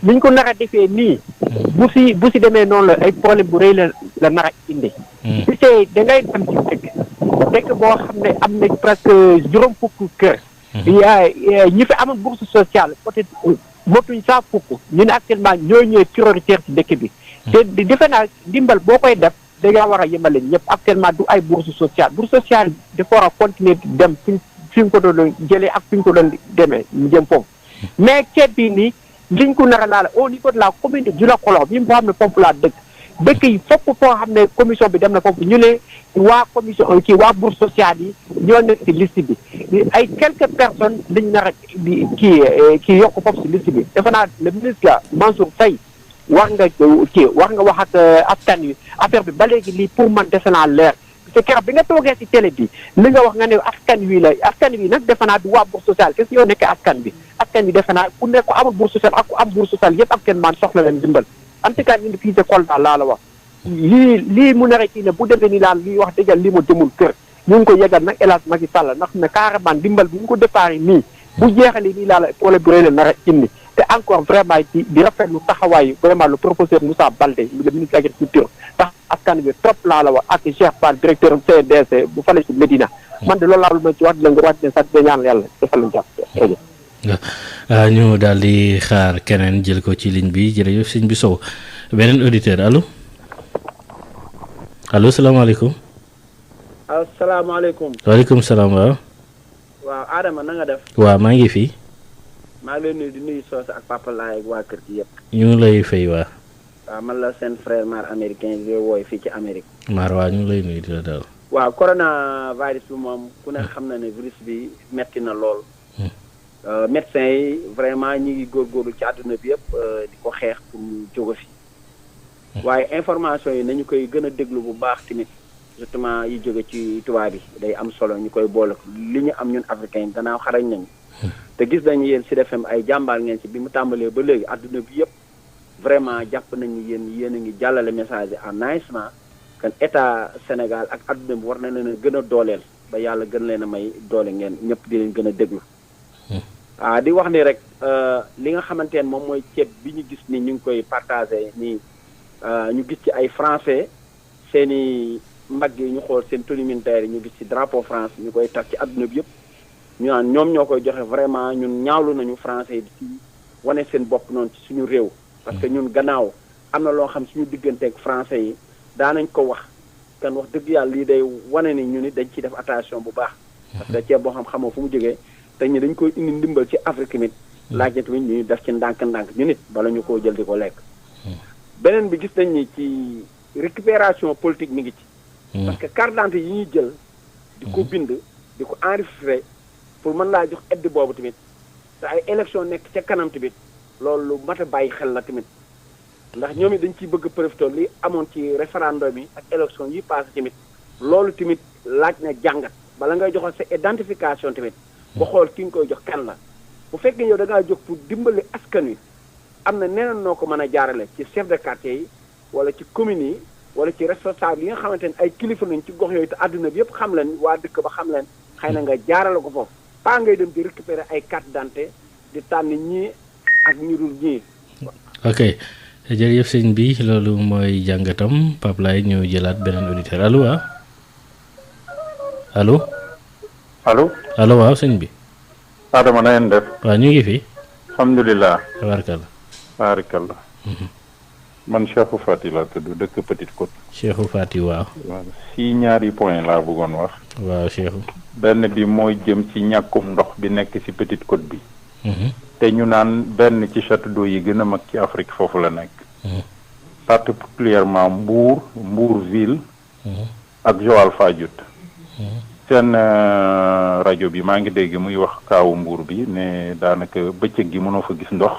ni ñu ko nar a defee nii. bu si demee noonu la ay problème bu rëy la nar a indi. tu sais da ngay dem ci dëkk boo xam ne am na presque juróom fukk kër. ñi fi amoon bourse sociale peut-être motuñ 100 fukk ñu ne actuellement ñoo ñëwee prioritaire ci dëkk bi. te defe naa ndimbal boo koy def da ngaa war a yemale ñëpp actuellement du ay bourse sociale dafa war a continuer dem fi ñu ko doon jëlee ak fi ñu ko doon demee ñu jëm foofu mais ceeb bi nii liñ ko nar a laal au niveau de la commune de Djilakolo bi nga xam ne foofu laa dëkk dëkk yi fopp foo xam ne commission bi dem na foofu ñu ne waa commission waa bourse sociale yi ñoo nekk ci liste bi ay quelques personnes liñ nar a kii yokk foofu ci liste bi defe naa le ministre Mansour Faye war nga wax ak askan wi affaire bi ba léegi lii pour man defe naa leer parce que keroog bi nga toogee ci télé bi li nga wax nga ne askan wi nag defe naa du waa bourse sociale qu'est-ce que yoo nekkee askan bi defe naa ku nekk ku amul bourse sociale ak ku am bourse sociale yëpp ak kenn maan soxla leen dimbal en tout cas ñun fii de Kolda laa la wax lii mu nar a kii ne bu demee nii daal lii wax dëgg lii ma jëmul kër ñu ngi ko yegal nag El Hadj Macky Sall ndax ne carrément dimbal bu ñu ko déparé nii bu jeexalee nii laa la problème bu rëy la nar a indi te encore vraiment di rafetlu taxawaayu vraiment le professeur Moussa Baldé le ministre de l'agriculture tax askan bi trop laa la wax ak Cheikh Fall directeur CDC bu fale ci Médina man de loolu laa lu ma ci wax di la nga wàcc ne sax di ñaan yàlla defal lañ jàpp waaw ñu daal di xaar keneen jël ko ci ligne bi jërëjëf sëñ bi Sow beneen auditeur allo salaamaaleykum. asalaamaaleykum. waaleykum salaam waaw. waaw Adama na nga def. waaw maa ngi fi. maa ngi lay nuyu di nuyu Socé ak Papa Laye ak waa kër gi yëpp. ñu ngi lay fay waa. waaw man la seen frère Mar américain bi wooy fii ci Amérique. Mar waa ñu ngi lay nuyu di la daal. waaw coronavirus bi moom ku ne xam na ne virus bi metti na lool. médecins yi vraiment ñi ngi góorgóorlu ci àdduna bi yëpp di ko xeex pour mu jóge fi. waaye information yi nañu koy gën a déglu bu baax tamit justement yi jóge ci tubaab bi day am solo ñu koy boole li ñu am ñun africain gannaaw xarañ nañu. te gis nañu yéen Sud FM ay jàmbaar ngeen ci bi mu tàmbalee ba léegi àdduna bi yëpp vraiment jàpp nañu yéen a ngi jàllale message yi en naissement kan état Sénégal ak àdduna bi war na leen a gën a dooleel ba yàlla gën leen a may doole ngeen ñëpp di leen gën a déglu. di wax ni rek li nga xamante ne moom mooy ceeb bi ñu gis ni ñu ngi koy partagé nii ñu gis ci ay français seen i mbagg yi ñu xool seen tenue militaire yi ñu gis ci drapeau France ñu koy tas ci àdduna bi yëpp ñu naan ñoom ñoo koy joxe vraiment ñun ñaawlu nañu français yi di ci wane seen bopp noonu ci suñu réew. parce que ñun gannaaw am na loo xam suñu digganteeg français yi daanañ ko wax kan wax dëgg yàlla lii day wane ni ñu ni dañ ciy def attention bu baax. parce que ceeb boo xam xamoo fu mu jógee te ñu dañ koy indi ndimbal ci Afrique nit laaj na tamit ñu def ci ndànk-ndànk ñu nit bala ñu koo jël di ko lekk. beneen bi gis nañ ni ci récupération politique mi ngi ci. parce que carte d'identité yi ñuy jël. di ko bind di ko enregistré pour mën laa jox aide boobu tamit te ay élection nekk ca kanam tamit loolu lu mat a bàyyi xel la tamit ndax ñoom it dañ ciy bëgg profité li amoon ci référendum yi ak élection yi passé tamit loolu tamit laaj na jàngat bala ngay joxal sa identification tamit ba xool ki nga koy jox kan la bu fekkee yow da ngaa jóg pour dimbali askan wi am na neneen noo ko mën a jaarale ci chef de quartier yi wala ci communes yi wala ci responsable yi nga xamante ne ay kilifa nañ ci gox yooyu te àdduna bi yëpp xam leen waa dëkk ba xam leen xëy na nga jaarale ko foofu pas ngay dem di récupérer ay carte d'identité di tànn ñii ak ñu dul ñii. ok jërëjëf sëñ bi loolu mooy jàngatam Pape Laye ñu jëlaat beneen auditeur allo waaw allo. allo waaw sëñ bi. Adama na ngeen def. waaw ñu ngi fi. alhamdulilah. tabaarkalla. man Cheikhou Fati laa tudd dëkk Petite Côte. Cheikhou Fati waaw. si ñaari point laa bëggoon wax. waaw Cheikhou. benn bi mooy jëm ci ñàkkum ndox bi nekk ci Petite Côte bi. te ñu naan benn ci château d'eau yi gën a mag ci Afrique foofu la nekk. particulièrement Mbour ville. ak Joal Fadiouth. seen rajo bi maa ngi dégg muy wax kaawu Mbour bi ne daanaka bëccëg gi mënoo fa gis ndox.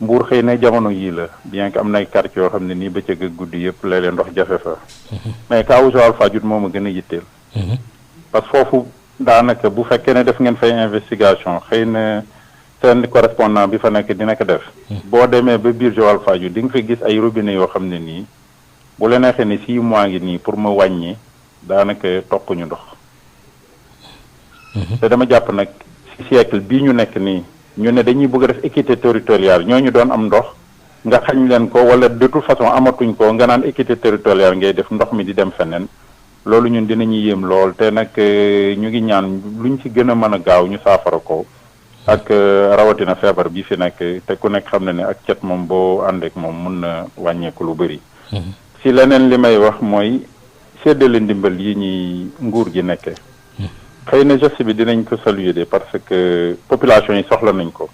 Mbour xëy na jamono yii la bien que am na ay quartier yoo xam ne nii bëccëg ak guddi yëpp léeg-léeg ndox jafe fa. mais kaawu Joal Fadiouth moo ma gën a yitteel. parce que foofu daanaka bu fekkee ne def ngeen fay investigation xëy na seen correspondant bi fa nekk dina ko def. boo demee ba biir Joal Fadiouth di nga fa gis ay robinet yoo xam ne nii bu la neexee ne 6 mois ngi nii pour ma wàññi daanaka toq ñu ndox. te dama jàpp nag ci siècle bii ñu nekk nii ñu ne dañuy bëgg a def équité territoriale ñooñu doon am ndox nga xañ leen ko wala de toute façon amatuñ ko nga naan équité territoriale ngay def ndox mi di dem feneen loolu ñun dinañuy yéem lool te nag ñu ngi ñaan luñ ci gën a mën a gaaw ñu saafara ko ak rawatina feebar bi fi nekk te ku nekk xam na ne ak cet moom boo àndeek moom mun na wàññeeku lu bëri. si leneen li may wax mooy séddale ndimbal yi ñuy nguur gi nekkee. xëy na geste bi dinañ ko saluer de parce que population yi soxla nañ ko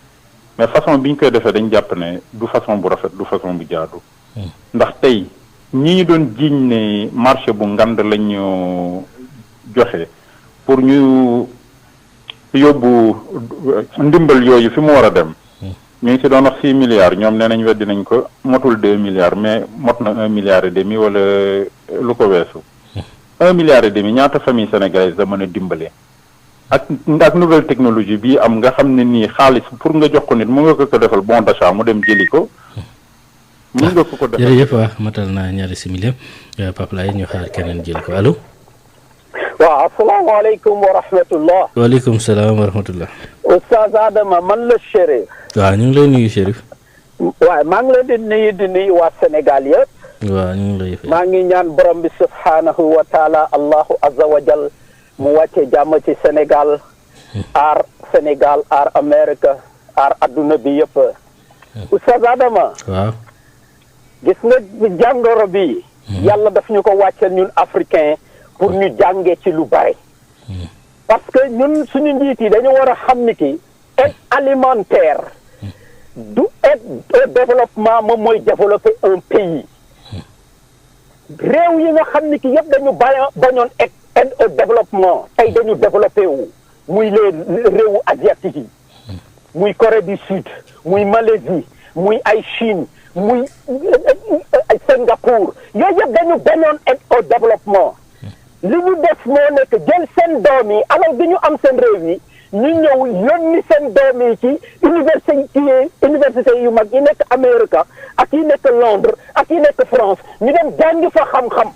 mais façon bi ñu koy defee dañ jàpp ne du façon bu rafet du façon bu jaadu. ndax tey ñi ñu doon jiiñ ne marché bu ngand lañu joxe pour ñu yóbbu ndimbal yooyu fi mu war a dem ñu ngi si doon wax 6 milliards ñoom nee nañ weddi nañ ko motul 2 milliards mais mot na 1 milliard et demi wala lu ko weesu 1 milliard et demi ñaata famille sénégalaise da mën a dimbale ak nouvelle technologie bii am nga xam ne nii xaalis pour nga jox ko nit mu nga ko defal bon d'achat mu dem jëli ko mun nga ko defal. jërëjëf waa matal naa ñaari simili Pape Laye ñu xaar keneen jël ko allo. waaw asalaamaaleykum wa rahmatullah. waaleykum salaam wa rahmatullah. Oustaz Adama man la Chérif. waaw ñu ngi lay nuyu Chérif. waaw maa ngi leen di nuyu waa Sénégal yëpp. waaw ñu ngi lay fay. maa ngi ñaan borom bi subhaanahu wa taala allahu azza wa jal mu wàcce jàmm ci Sénégal aar Sénégal aar Amérique aar adduna bi yëpp. Oustaz Adama. waaw. gis nga jàngoro bi. yàlla daf ñu ko wàcceel ñun africain pour ñu jàngee ci lu bare. parce que ñun suñu njiit yi dañu war a xam ni ki aide alimentaire du aide au développement moom mooy développer un pays. réew yi nga xam ni ki yëpp dañu bañoon aide au développement tey dañu développé wu muy les réewu asiatique yi muy Corée du Sud muy Malaisie muy ay Chine muy ay Singapour yooyu yëpp dañu bañoon aide au développement li ñu def moo nekk jël seen doom yi alal bi ñu am seen réew yi ñu ñëw yónni seen doom yi ci université yu mag yi nekk Amérique ak yi nekk Londres ak yi nekk France ñu dem jàngi fa xam-xam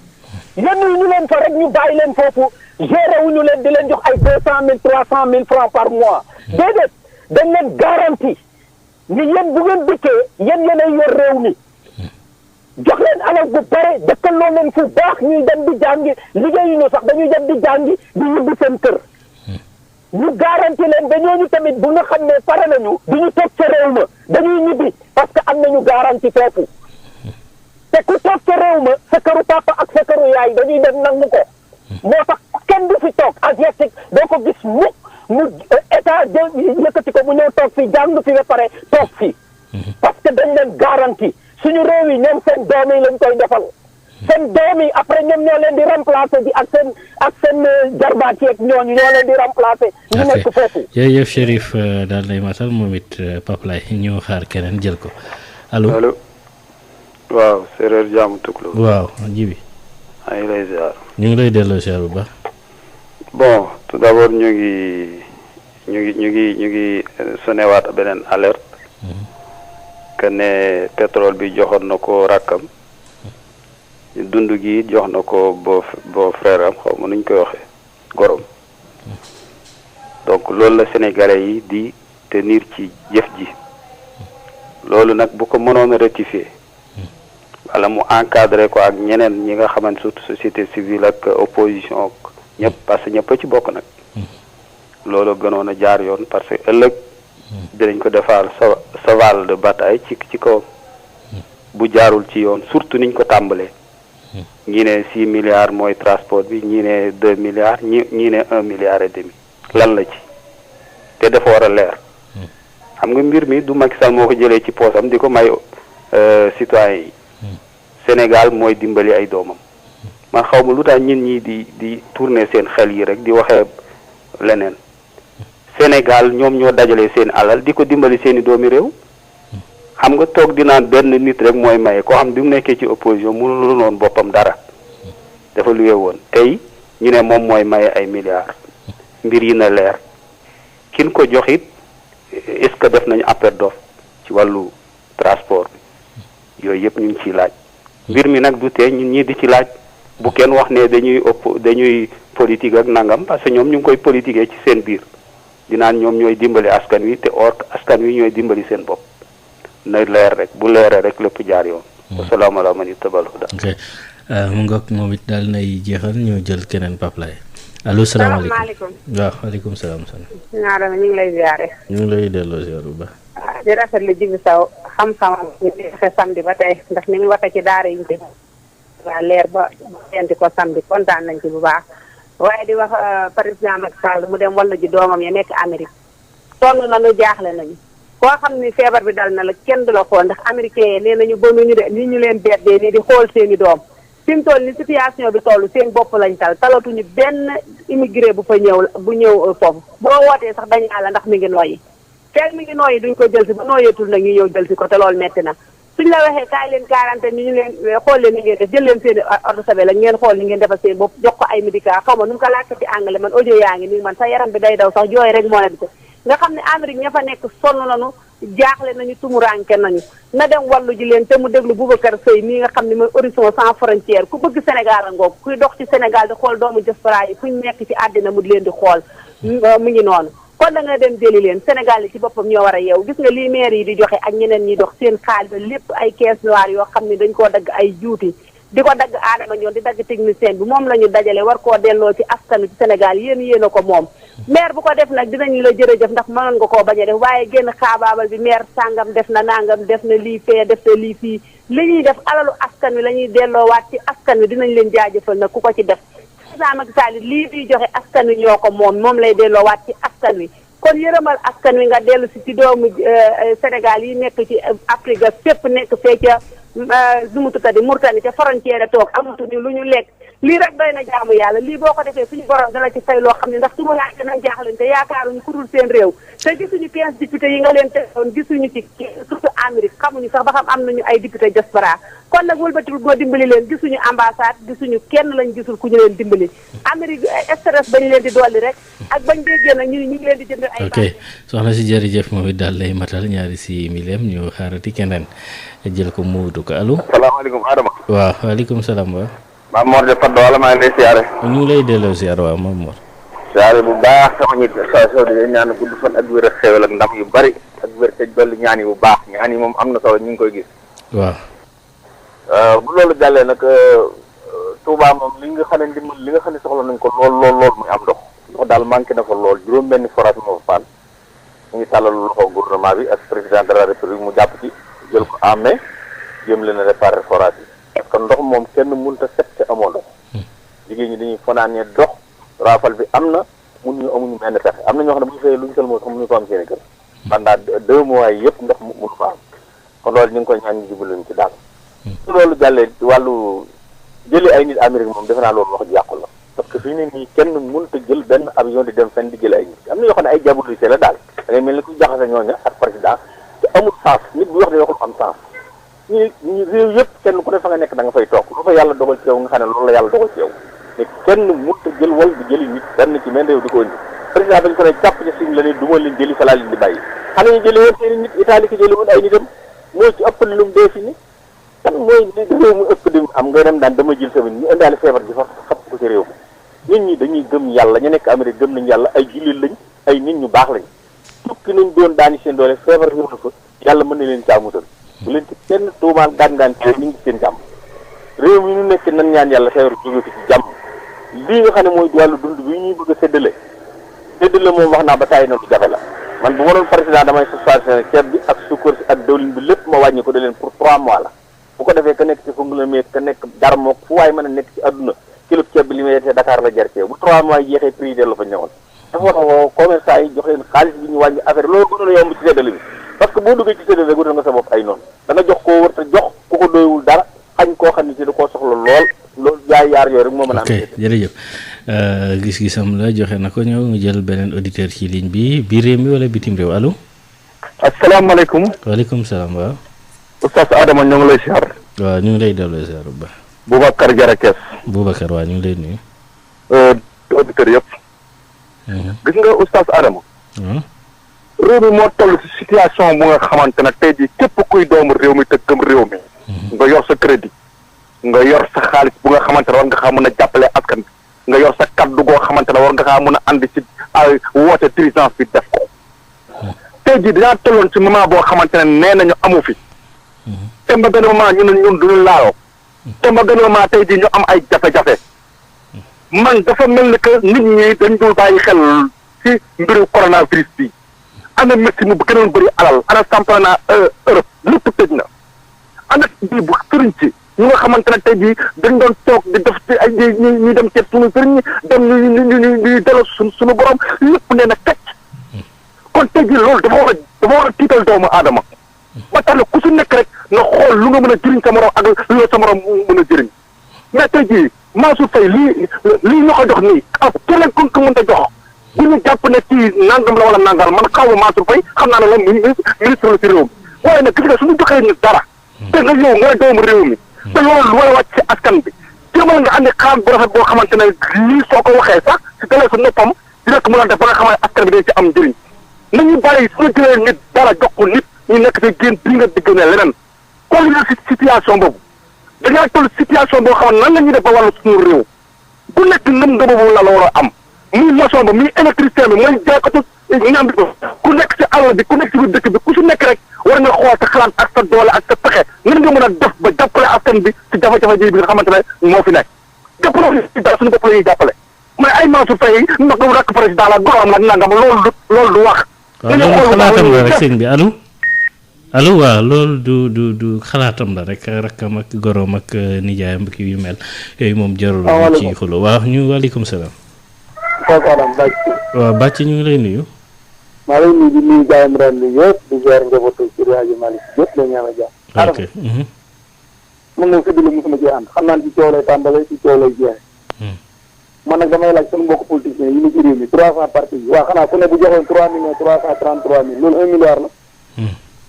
yónni ñu leen fa rek ñu bàyyi leen foofu géré wu ñu leen di leen jox ay 200 000 300 000 francs par mois déedéet dañ leen garantie ni yéen bu ngeen dikkee yéen yéenay yor réew mi jox leen alal bu bare dëkkaloo leen fu baax ñuy dem di jàngi liggéeyuñu sax dañuy dem di jàngi di yóbbu seen kër ñu garanti leen ba ñooñu tamit bu nga xam ne pare nañu du ñu toog ca réew ma dañuy ñibbi parce que am nañu garanti foofu te ku toog ca réew ma sa këru papa ak sa këru yaay dañuy dem nangu ko moo tax kenn du fi toog asiatique doo ko gis mukk mu état yëkkati ko mu ñëw toog fi jàng fi ba pare toog fi parce que dañ leen garanti suñu réew yi ñoom seen doom yi lañ koy defal seen doom yi après ñoom ñoo leen di remplacer di ak seen jarbaat yeeg ñooñu ñoo leen di remplacer. ñu nekk foofu. jërëjëf Chérif daal lay matal moom it Pape Laye ñu xaar keneen jël ko allo. allo waaw séeréer jaamu tuklu. waaw jibi maa ngi lay ziar. ñu ngi lay delloo ziar bu baax. bon tout d'abord ñu ngi sonewaat beneen alerte. que ne pétrole bi joxoon na ko rakkam dund gi jox na ko boo frère am xaw ma nuñ koy waxee gorom donc loolu la sénégalais yi di tenir ci jëf ji loolu nag bu ko mënoon a rectifier wala mu encadré ko ak ñeneen ñi nga xamante surtout société civile ak opposition ñëpp parce que ñëpp a ci bokk nag loolu gënoon a jaar yoon parce que ëllëg dinañ ko defaal cheval de bataille ci kaw bu jaarul ci yoon surtout niñ ko tàmbalee ñi ne 6 milliards mooy transport bi ñi ne 2 milliards ñi ne 1 milliard et demi lan la ci te dafa war a leer xam nga mbir mi du Macky Sall moo ko jëlee ci poosam di ko may citoyens yi Sénégal mooy dimbali ay doomam man xaw ma lu tax ñin ñi di tourner seen xel yi rek di waxee leneen Sénégal ñoom ñoo dajale seen alal di ko dimbali seeni doomi réew xam nga toog di naan benn nit rek mooy maye koo xam bi mu nekkee ci opposition mënul noon boppam dara dafa luwe woon tey ñu ne moom mooy maye ay milliards mbir yi na leer kin ko jox it est-ce que def nañu appel d'offre ci wàllu transport bi yooyu yëpp ñu ngi ciy laaj mbir mi nag du tee ñun ñii di ci laaj bu kenn wax ne dañuy politique ak nangam parce que ñoom ñu ngi koy politiquer ci seen biir dinaan ñoom ñooy dimbali askan wi te or askan wi ñooy dimbali seen bopp na leer rek bu leeree rek lépp jaar yoon. asalaamaaleykum man itabal huda. ok mu ngoog moom it daal nay jeexal ñu jël keneen Pape Laye allo salaamaaleykum. waaw waaleykum salaam. ñaareel ñu ngi lay ziare. ñu ngi lay delloo ziar bu baax. di rafetlu Djibi Sow xam-xamam ñu ngi waxee samedi ba tey ndax ni mu waxee ci daara yi ñu waa leer ba enti ko samedi kontaan nañ ci bu baax waaye di wax président Macky Sall mu dem walla ji doomam ya nekk Amérique sonn nañu jaaxle nañu koo xam ni feebar bi dal na la kenn du la xool ndax américain yi nee nañu bonuñu de ni ñu leen beddee nii di xool seeni doom fi mu toll ni situation bi toll seen bopp lañ talatuñu benn immigré bu ñëw foofu boo wootee sax dañu àlla ndax mi ngi nooyi fekk mi ngi nooyi duñ ko jël si ba nooyeetul nag ñu ñëw jël si ko te loolu metti na suñ la waxee kaay leen quarantaine ni ñu leen xool leen ni ngeen def jël leen seen ordre sabe la ngeen xool ni ngeen defal seen bopp jox ko ay médicaments xaw ma nu mu ko làkk ci anglais man audio yaa ngi nii man sa yaram bi day daw sax jooy rek moo ne bi nga xam ne Amérique ña fa nekk sonn nañu jaaxle nañu tumuranke nañu na dem wàllu ji leen te mu déglu Boubacar Seye mii nga xam ne mooy Horizon Sans Frontières ku bëgg Sénégal a ngoog kuy dox ci Sénégal di xool doomu diaspora yi fuñ nekk ci àddina mu di leen di xool mu ngi noonu kon da nga dem jëli leen Sénégal yi ci boppam ñoo war a yeewu gis nga lii maire yi di joxe ak ñeneen ñi dox seen xaalis lépp ay caisse noire yoo xam ne dañ koo dagg ay juuti di ko dagg aadama ñoon di dagg technicien bi moom la ñu dajale war koo delloo ci askanu ci Sénégal yéen a ko moom maire bu ko def nag dinañ la jërëjëf ndax mënoon nga koo bañ a def waaye génn xaabaabal bi maire sàngam def na nangam def na lii fee def na lii fii li ñuy def alalu askan wi la ñuy delloowaat ci askan wi dinañ leen jaajëfal nag ku ko ci def président Macky Sall lii biy joxe askan wi ñoo ko moom lay delloowaat ci askan wi kon yërëmal askan wi nga dellu si ci doomu Sénégal yi nekk ci Afrique fépp nekk fee ca Zumututadi Mauritanie ca frontière toog amatuñu lu ñu lekk lii rek doy na jaamu yàlla lii boo ko defee suñu borom dala ci fay loo xam ne ndax su ma yaakaar nañ jaaxluñ te yaakaaruñu ku dul seen réew te gisuñu 15 député yi nga leen tegoon gisuñu ci surtout Amérique xamuñu sax ba xam am nañu ay député diaspora kon nag wëlbatul moo dimbali leen gisuñu ambassade gisuñu kenn lañ gisul ku ñu leen dimbali Amérique stress bañ leen di dolli rek ak bañ déggee nag ñu ngi leen di jënd ay ok soxna si jërëjëf moom it daal lay matal ñaari si mileem ñu xaarati keneen jël ko mu wutu ko allo. salaamaaleykum Adama. waaw waaleykum salaam wa. Maam Mor de Faddo wala maa ngi lay siyaare. ñu ngi lay delloo siyaare waaw Maam Mor. siyaare bu baax sama ñit soo di ñaan gudd fan ak wér ak xéwal ak ndam yu bari ak wér te dolli ñaan yi bu baax ñaan yi moom am na solo ñu ngi koy gis. waaw. bu loolu jàllee nag Touba moom li nga xam ne ndimbal li nga xam ne soxla nañ ko lool muy am ndox daal manqué na fa lool juróom-benni forage moo fa paan ñu ngi tàllal loxo gouvernement bi ak président de la république mu jàpp ci jël ko en main jéem leen a réparer forage yi parce que ndox moom kenn mënut a set te amoo ndox jigéen ñi dañuy fanaanee dox raafal bi am na amuñu benn pexe am na ñoo xam ne bu ñu fayee lu ñu sëlmoo sax mënuñu ko am seen i kër pendant 2 mois yi yëpp ndox mënu fa am kon loolu ñu ngi koy ñaan ñu jubal leen ci daal su loolu jàllee wàllu jëli ay nit Amérique moom defe naa loolu wax ji yàqu la parce que fi ne nii kenn mënut a jël benn avion di dem fenn di jëli ay nit am na yoo xam ne ay jabulise la daal da ngay mel ni ku jaxase ñooña ak président te amul sens nit bu wax de waxul am sens ñu réew yëpp kenn ku ne fa nga nekk da nga fay toog lu fa yàlla dogal ci yow nga xam ne loolu la yàlla dogal ci yow mais kenn mënut a jël wal di jëli nit benn ci men réew di ko indi président dañ ko ne jàpp ci suñu la ne du ma leen jëli fa laa leen di bàyyi xale ñu jëli woon seen i nit Italie ki jëli woon ay nitam mooy ci ëpp lu mu dee fi ni kan mooy réew mu ëpp di am ngay dem daan dama jël sama ñu indaale feebar ji fa xap ko ci réew mi nit ñi dañuy gëm yàlla ñu nekk Amérique gëm nañu yàlla ay jullit lañ ay nit ñu baax lañ tukki nañ doon daani seen doole feebar ñëw na fa yàlla mën na leen caamutal bu leen ci kenn tuumaal gaan ci ñu ngi seen jàmm réew mi ñu nekk nan ñaan yàlla feebar jóge fi ci jàmm lii nga xam ne mooy wàllu dund bi ñuy bëgg a séddale moom wax naa ba tàyyi na lu jafe la man bu ma doon président damay suspension ceeb bi ak suukar si ak dawlin bi lépp ma wàññi ko da leen pour 3 mois la bu ko defee ka nekk ci Fongolemi ka nekk Darmook fu waay mën a nekk ci àdduna kilo ceeb bi li may yetee Dakar la jar ceeb bu 3 mois yi jeexee prix dellu fa ñëwoon dafa war a woo commerçant yi jox leen xaalis bi ñu wàññi affaire loolu gënoon a yomb ci séddale bi parce que boo duggee ci séddale rek wutal nga sa bopp ay noonu da nga jox koo war te jox ku ko doywul dara xañ koo xam ne si da koo soxla loolu jaay yaar yooyu rek moo mën a am. ok jërëjëf gis-gisam la joxe na ko ñëw nga jël beneen auditeur ci ligne bi biir réew mi wala bitim réew allo. asalaamaaleykum. waaleykum salaam waaw. Oustaz Adama ñu ngi lay siyaar. waaw ñu ngi lay delloo siyaar bu baax. Boubacar Diarra Kees. Boubacar waaw ñu ngi lay nuyu. auditeurs yëpp. gis nga Oustaz Adama. réew mi moo toll ci situation bu nga xamante ne tey jii képp kuy doomu réew mi te gëm réew mi. nga yor sa crédit. nga yor sa xaalis bu nga xamante ne war nga xaa mën a jàppale askan bi nga yor sa kaddu goo xamante ne war nga xaa mën a andi ci ay woote urgence bi def ko. tey jii dinaa tolloon ci moment boo xamante ne nee nañu amu fi. te ba benn moment ñu ne ñun duñu laaloo. te ba benn moment tey jii ñu am ay jafe-jafe. man dafa mel ni que nit ñi dañ dul bàyyi xel ci mbiru coronavirus bi. ana médecine bu gënoon bëri alal ana championnat Europe lépp tëj na. ana bii bu sëriñ ci ñu nga xamante ne tey jii dañ doon toog di def ci ay ñuy dem ci suñu sëriñ ñi dem ñu delloo suñu borom lépp nee na kacc kon tey jii loolu dafa war a dafa war a tiital doomu aadama ba tax na ku su nekk rek nga xool lu nga mën a jëriñ sa morom ak lu sa morom mën a jëriñ mais tey jii Mansour Faye lii ñu ko jox nii ak keneen ku ko mënta jox bu ñu jàpp ne kii nangam la wala nangam man xaw ma Mansour Faye xam naa ne la ministre la ci réew mi waaye nag gis nga suñu joxee nit dara te nga yow nga doomu réew mi te loolu war a wàcc ci askan bi jéemal nga andi xaar bu rafet boo xamante ne lii soo ko waxee sax si dalee sa noppam dina ko mën a def ba nga xamante askan bi dañ ci am njëriñ nañu bàyyi suñu jëlee nit dara jox ko nit ñu nekk fi génn bi nga digg ne leneen xool ñu si situation boobu dañaa toll situation boo xam ne nan la ñuy def ba wàllu suñu réew ku nekk ngëm-ngëm boobu la war a am muy maçon ba muy électricien bi mooy jaaykatu ñam bi ku nekk ci àll bi ku nekk ci biir dëkk bi ku si nekk rek war nga xool sa xalaat ak sa doole ak sa pexe nan nga mën a def ba jàppale askan bi ci jafe-jafe ji bi nga xamante ne moo fi nekk jàppale ci dara suñu bopp la ñuy jàppale mais ay Mansour Faye nag rakk président la gorom la nangam loolu du wax. waaw loolu xalaatam la rek sëñ bi allo waaw loolu du xalaatam la rek rakkam ak gorom ak nijaayam ak yu mel yooyu moom jarul ci xulo waaw ñu waaleykum salaam. waaw bàcc ñu ngi lay nuyu. maa lay nuyu di nuyu gaayam ren bi yëpp di ziar njabootu ci rajo Malick yëpp la ñaan a jàpp. ok. man moom séddale mosuma cee ànd xam naa ci coow lay tàmbalee ci coow lay jeexe. man nag damay laaj sunu mbokk politiciens yi ñu ci réew mi 300 partis yi waaw xanaa ku ne bu joxoon 3.333.000 loolu 1 milliard la.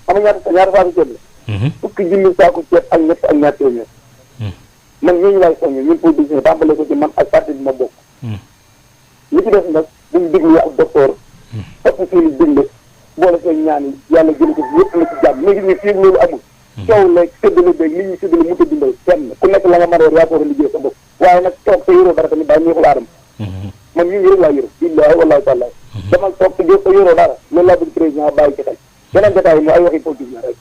xam nga ñaata saako ceeb la. fukki junni saako ceeb ak ñett ak ñaar téeméer. man ñooñu laay soññu ñun politiciens tàmbale ko ci man ak parti bi ma bokk. li ci def nag buñ déglu ak docteur. topp seeni digle boole seen ñaan yi yàlla jël ko yëpp la ci jàmm léegi nii fii loolu amul. coow leeg séddale beeg nit ñi séddale mu tëdd dundal kenn ku nekk la nga mën a yaa ko war a liggéey sa bopp waaye nag toog te yoroo dara tamit daa ñeexul aadama. man ñun rek laa yërëm billaahi wallaahi taala damal toog te yoroo dara loolu laa bëgg président bàyyi ci xel yeneen jotaay yi mu ay waxi politique la rek.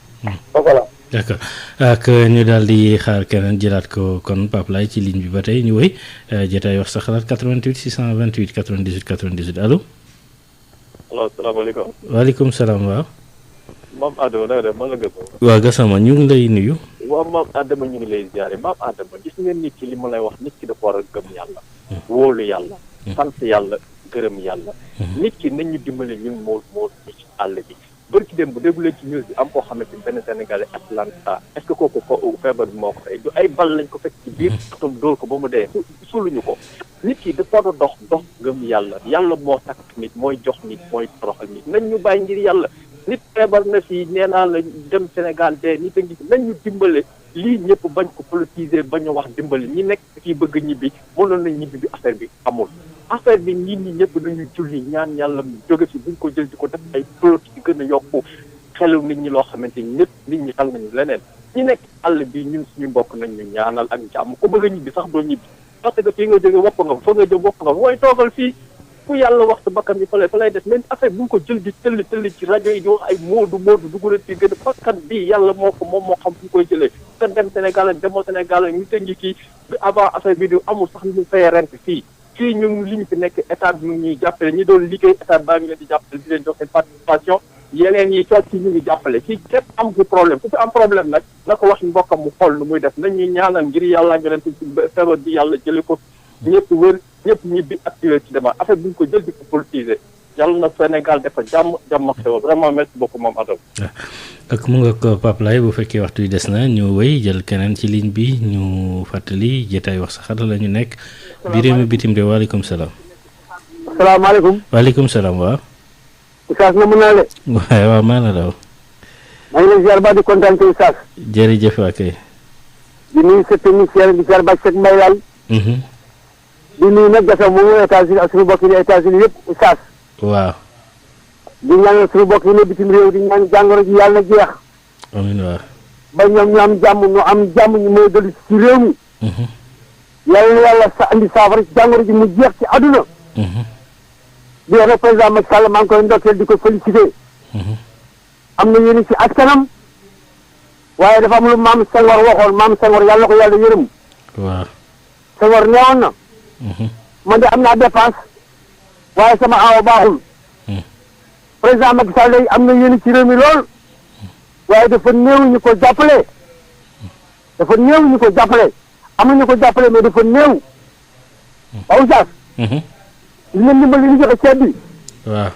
voilà. d'accord ak ñu daal di xaar keneen jëlaat ko kon Pape Laye ci ligne bi ba tey ñu wéy jotaay wax sa xalaat 88 628 98 98 allo. allo salaamaaleykum. waaleykum salaam waaw. maam Adama na nga def man la gëm. waaw Gassama ñu ngi lay nuyu. waaw maam Adama ñu ngi lay ziare maam Adama gis ngeen nit ki li ma lay wax nit ki dafa war a gëm yàlla. wóolu yàlla. sant yàlla gërëm yàlla. nit ki nañ ñu dimbale ñun moo ci àll bi. bërki dem bu déglu leen ci news bi am koo xamante ni benn Sénégalais Atlanta est-ce que kooku feebar bi moo ko fay du ay bal lañ ko fekk ci biir atom dóor ko ba mu dee suluñu ko nit ki dafa war a dox gëm yàlla moo takk nit mooy jox nit mooy toroxal nit nañ ñu bàyyi ngir yàlla nit feebar na fii nee naa la dem Sénégal dee nit a ngi nañ ñu dimbale lii ñëpp bañ ko politiser bañ a wax dimbale ñi nekk fii bëgg ñibbi mënoon nañ ñibbi bi affaire bi amul affaire bi nit ñi ñëpp dañuy julli ñaan yàlla jóge fi buñ ko jël di ko def ay produits di gën a yokku xelu nit ñi loo xamante ni ñëpp nit ñi xel nañu leneen ñi nekk àll bi ñun suñu mbokk nañ ñu ñaanal ak jàmm ku bëgg a ñibbi sax doo ñibbi parce que fii nga jóge wopp nga fa nga jëm wopp nga mooy toogal fii ku yàlla wax sa bakkan bi fa lay des mais affaire bu ñu ko jël di tëll ci rajo yi di wax ay moodu dugulat fi gën a bakkan bi yàlla moo moo xam fu ñu koy jëlee nga dem Sénégal ak demoo Sénégal ñu tëngi kii avant affaire bi di amul sax ñu fay rent fii ñun li ñu fi nekk état bi mu ñuy jàppale ñi doon liggéey état baa ngi leen di jàppale di leen jox seen participation yeneen yi toog ci ñu ngi jàppale fii képp am fi problème ku fi am problème nag na ko wax mbokkam mu xool nu muy def nañ ñuy ñaanal ngir yàlla nga leen ci feebar bi yàlla jële ko ñëpp wër ñëpp ñibbi activé ci dema affaire bi ñu ko jël di ko politiser yàlla na Sénégal dafa jàmm ak xew vraiment merci beaucoup moom Adam ak mu nga ko Pape Laye bu fekkee waxtu yi des na ñu wéy jël keneen ci ligne bi ñu fàttali jotaay wax sa xalaat la ñu nekk bi réew mi bitim réew waaleykum salaam. asalaamaaleykum. waaleykum salaam waaw. Oustaz na mën naa le. waaye waaw maa la daw. maa ngi lay ziar ba di kontaan ci Oustaz. jërëjëf waa kay. di nuyu sa technicien di ziar ba Cheikh Mbaye Laal. di nuyu nag Gassama moom États-Unis ak suñu mbokk yi États-Unis yëpp Oustaz. waaw. di ñaanal suñu mbokk yi ne bitim réew di ñaan jàngoro ji yàlla na jeex. amiin waaw. ba ñoom ñu am jàmm ñu mooy dellu ci réew mi. yàlla na yàlla andi saafara ci jàngoro ji mu jeex ci àdduna. di wax nag président Macky Sall maa ngi koy ndokkeel di ko félicité. am na yéen ci askanam. waaye dafa am lu maam Senghor waxoon maam Senghor yàlla na ko yàlla yërëm. waaw. Senghor neewoon na. man de am naa dépense. waaye sama awa baaxul. président Macky Sall day am na yéen ci réew mi lool. waaye dafa néew ñu ko jàppale. am na ñu ko jàppale mais dafa néew. waaw Oustaz. li ngeen dimbali li ñu joxe ceeb bi. waaw.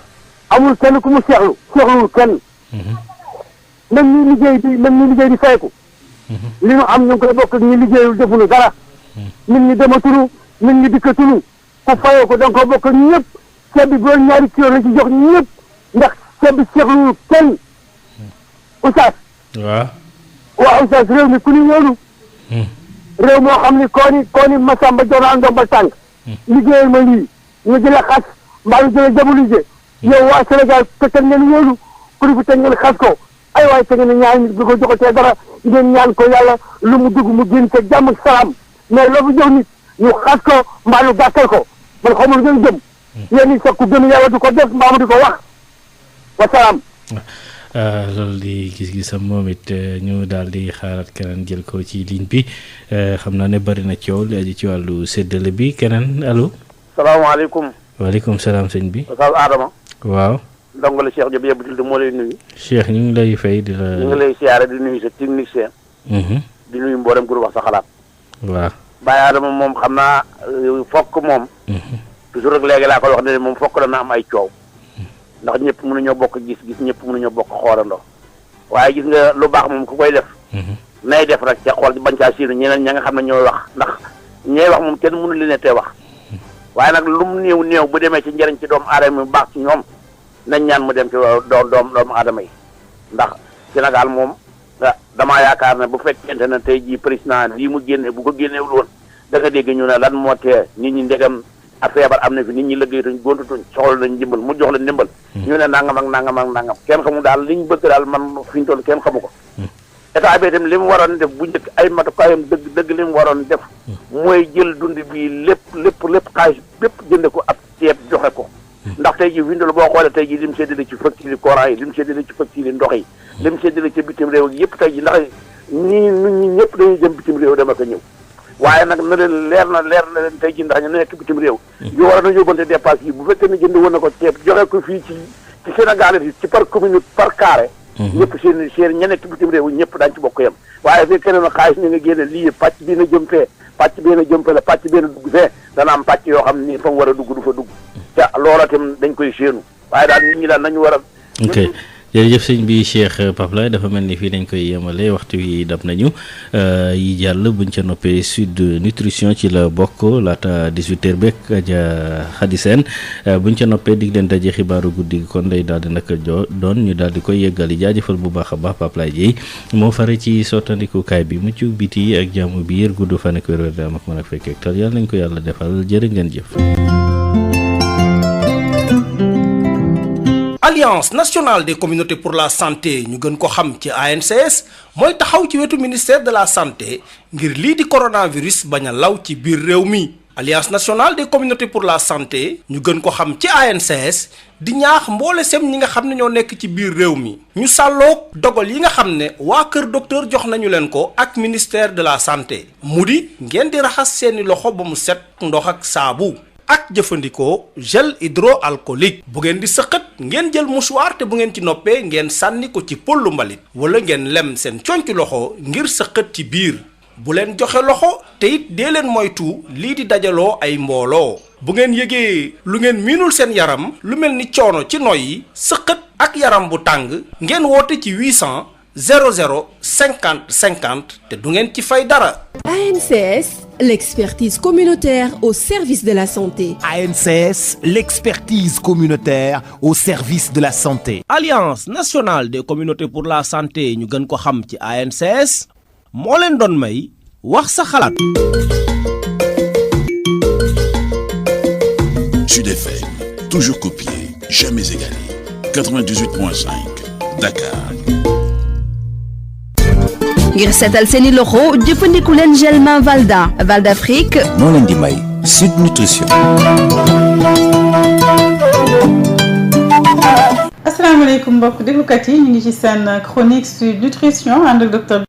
amul kenn ku mu seexluwul kenn. même ñi liggéey di fayku li ñu am ñu ngi koy bokk ak ñi liggéeyul defuñu dara nit ñi dematunu nit ñi dikkatunu ku fayoo ko da nga ko bokk ak ñëpp ceeb bi boo ñaari kilo la ci jox ñëpp ndax ceeb bi seexluwul kenn oustaz waaw oustaz réew mi ku ni ñoonu réew moo xam ni koo ni Masamba Joona ndombal tànk liggéeyal ma lii ñu jële xas mbaa ñu jële jamonisé yow waa Sénégal te teg ngeen ñoonu ku ni fi teg ngeen xas ko ay waay te ngeen ñaan nit bi ko joxatee dara ngeen ñaan ko yàlla lu mu dugg mu génn ca jàmm ak salaam mais loo fi jox nit ñu xas ko mbaa ñu gàttal ko man xamul ngeen jëm yéen ñi sax ku gëm yàlla du ko def mbaa mu di ko wax wasalaam. loolu di gis-gisam moom it ñu daal di xaaraat keneen jël ko ci ligne bi xam naa ne bari na coow li aju ci wàllu séddale bi keneen allo. salaamaaleykum. waaleykum salaam sëñ bi. Oustaz Adama. waaw. ndongo la Cheikh Diop yëpp jullit moo lay nuyu. Cheikh ñu ngi lay fay di la. ñu ngi lay siyaare di nuyu sa technicien. di nuyu mboolem groupe wax sa xalaat. waaw. Baye Adama moom xam naa fokk moom. toujours rek léegi laa koy wax ne moom fokk dana am ay coow. ndax ñëpp mënuñoo bokk gis-gis ñëpp mënuñoo bokk xoolandoo. waaye gis nga lu baax moom ku koy def. nay def rek ca xool bañ caa siinu ñeneen ña nga xam ne ñooy wax ndax ñooy wax moom kenn mënu leen tee wax. waaye nag lu mu néew bu demee ci njëriñ ci doomu aadama yi baax ci ñoom nañ ñaan mu dem ci doomu aadama yi ndax Sénégal moom damaa yaakaar ne bu fekkente ne tey jii président lii mu génne bu ko génnewul woon da nga dégg ñu ne lan moo tee nit ñi ndegam a feebar am na fi nit ñi liggéeyatuñ góntatuñ soxla nañ ndimbal mu jox la ndimbal ñu ne nangam ak nangam ak nangam kenn xamu daal li ñu bëgg daal man fi ñu toll kenn xamu ko état bi itam li mu waroon def bu njëkk ay matukaayam dëgg li mu waroon def mooy jël dund bi lépp xaalis bépp jënde ko ab ceeb joxe ko ndax tey ji windal boo xoolee tey ji lim séddale ci facture courant yi lim séddale ci facture ndox yi lim séddale ci bitim réew yi yëpp tey ji ndax ñi ñëpp dañuy jëm bitim réew dama ko ñëw waaye nag na leen leer na leen tey ji ndax ñu nekk bitim réew yu war a na yóbbante dépasse yi bu fekkee ne jënd woon na ko ceeb joxe ko fii ci Sénégal yi ci par commune par carré ñëpp seen ña nekk bitim réew ñëpp daañu ci bokk yem waaye fekkee ne xaalis ni nga génne lii pàcc bii na jëm fee pàcc bii na jëm fee la pàcc bii na dugg fee dana am pàcc yoo xam ni fa mu war a dugg du fa dugg te loola tam dañ koy séenu waaye daal nit ñi daal nañu war a ok jërëjëf sëñ bi Cheikh Pape Laye dafa mel ni fii dañ koy yemale waxtu wi dab nañu yi jàll buñ ca noppee Sud Nutrition ci la bokk laata 18h beeg Adja Khady Sène buñ ca noppee dig leen daje xibaaru guddi kon lay daal di nag doon ñu daal di koy yeggali jaajëfal bu baax a baax Pape Laye Dieye moo fare ci sottandikukaay bi mucc biti ak jàmm biir gudd fan ak wér daam ak mën a fekkee tal yàlla nañ ko yàlla defal jërë ngeen jëf. Alliance nationale des communautés pour la santé ñu gën ko xam ci ANCS mooy taxaw ci wetu ministère de la santé ngir lii di coronavirus bañ a law ci biir réew mi. Alliance nationale des communautés pour la santé ñu gën ko xam ci ANCS di ñaax mboole sem ñi nga xam ne ñoo nekk ci biir réew mi ñu sàlloog dogal yi nga xam ne waa kër docteur jox nañu leen ko ak ministère de la santé mu di ngeen di raxas seeni loxo ba mu set ndox ak saabu ak jëfandikoo gel hydroalcoolique bu ngeen di sëqat ngeen jël mouchoir te bu ngeen ci noppee ngeen sànni ko ci pollu mbalit wala ngeen lem seen conci loxo ngir sëqat ci biir bu leen joxe loxo te it dee leen moytu lii di dajaloo ay mbooloo bu ngeen yëgee lu ngeen miinul seen yaram lu mel ni coono ci noyyi sëqat ak yaram bu tàng ngeen woote ci 800 00 50 50 te du ngeen ci fay dara. ANCS, l'expertise communautaire au service de la santé. ANCS, l'expertise communautaire au service de la santé. Alliance nationale des communautés pour la santé ñu gën ko xam ci ANCS moo leen doon may wax sa xalaat. Sud FM, toujours copié, jamais égalé. 98.5, Dakar. ngir seetal seeni loxo jëfandiku leen gel main Valda Afrique moo leen di may Sud Nutrition. asalaamaaleykum mbokk déglukat yi ñu ngi ci seen chronique Sud Nutrition ànd ak docteur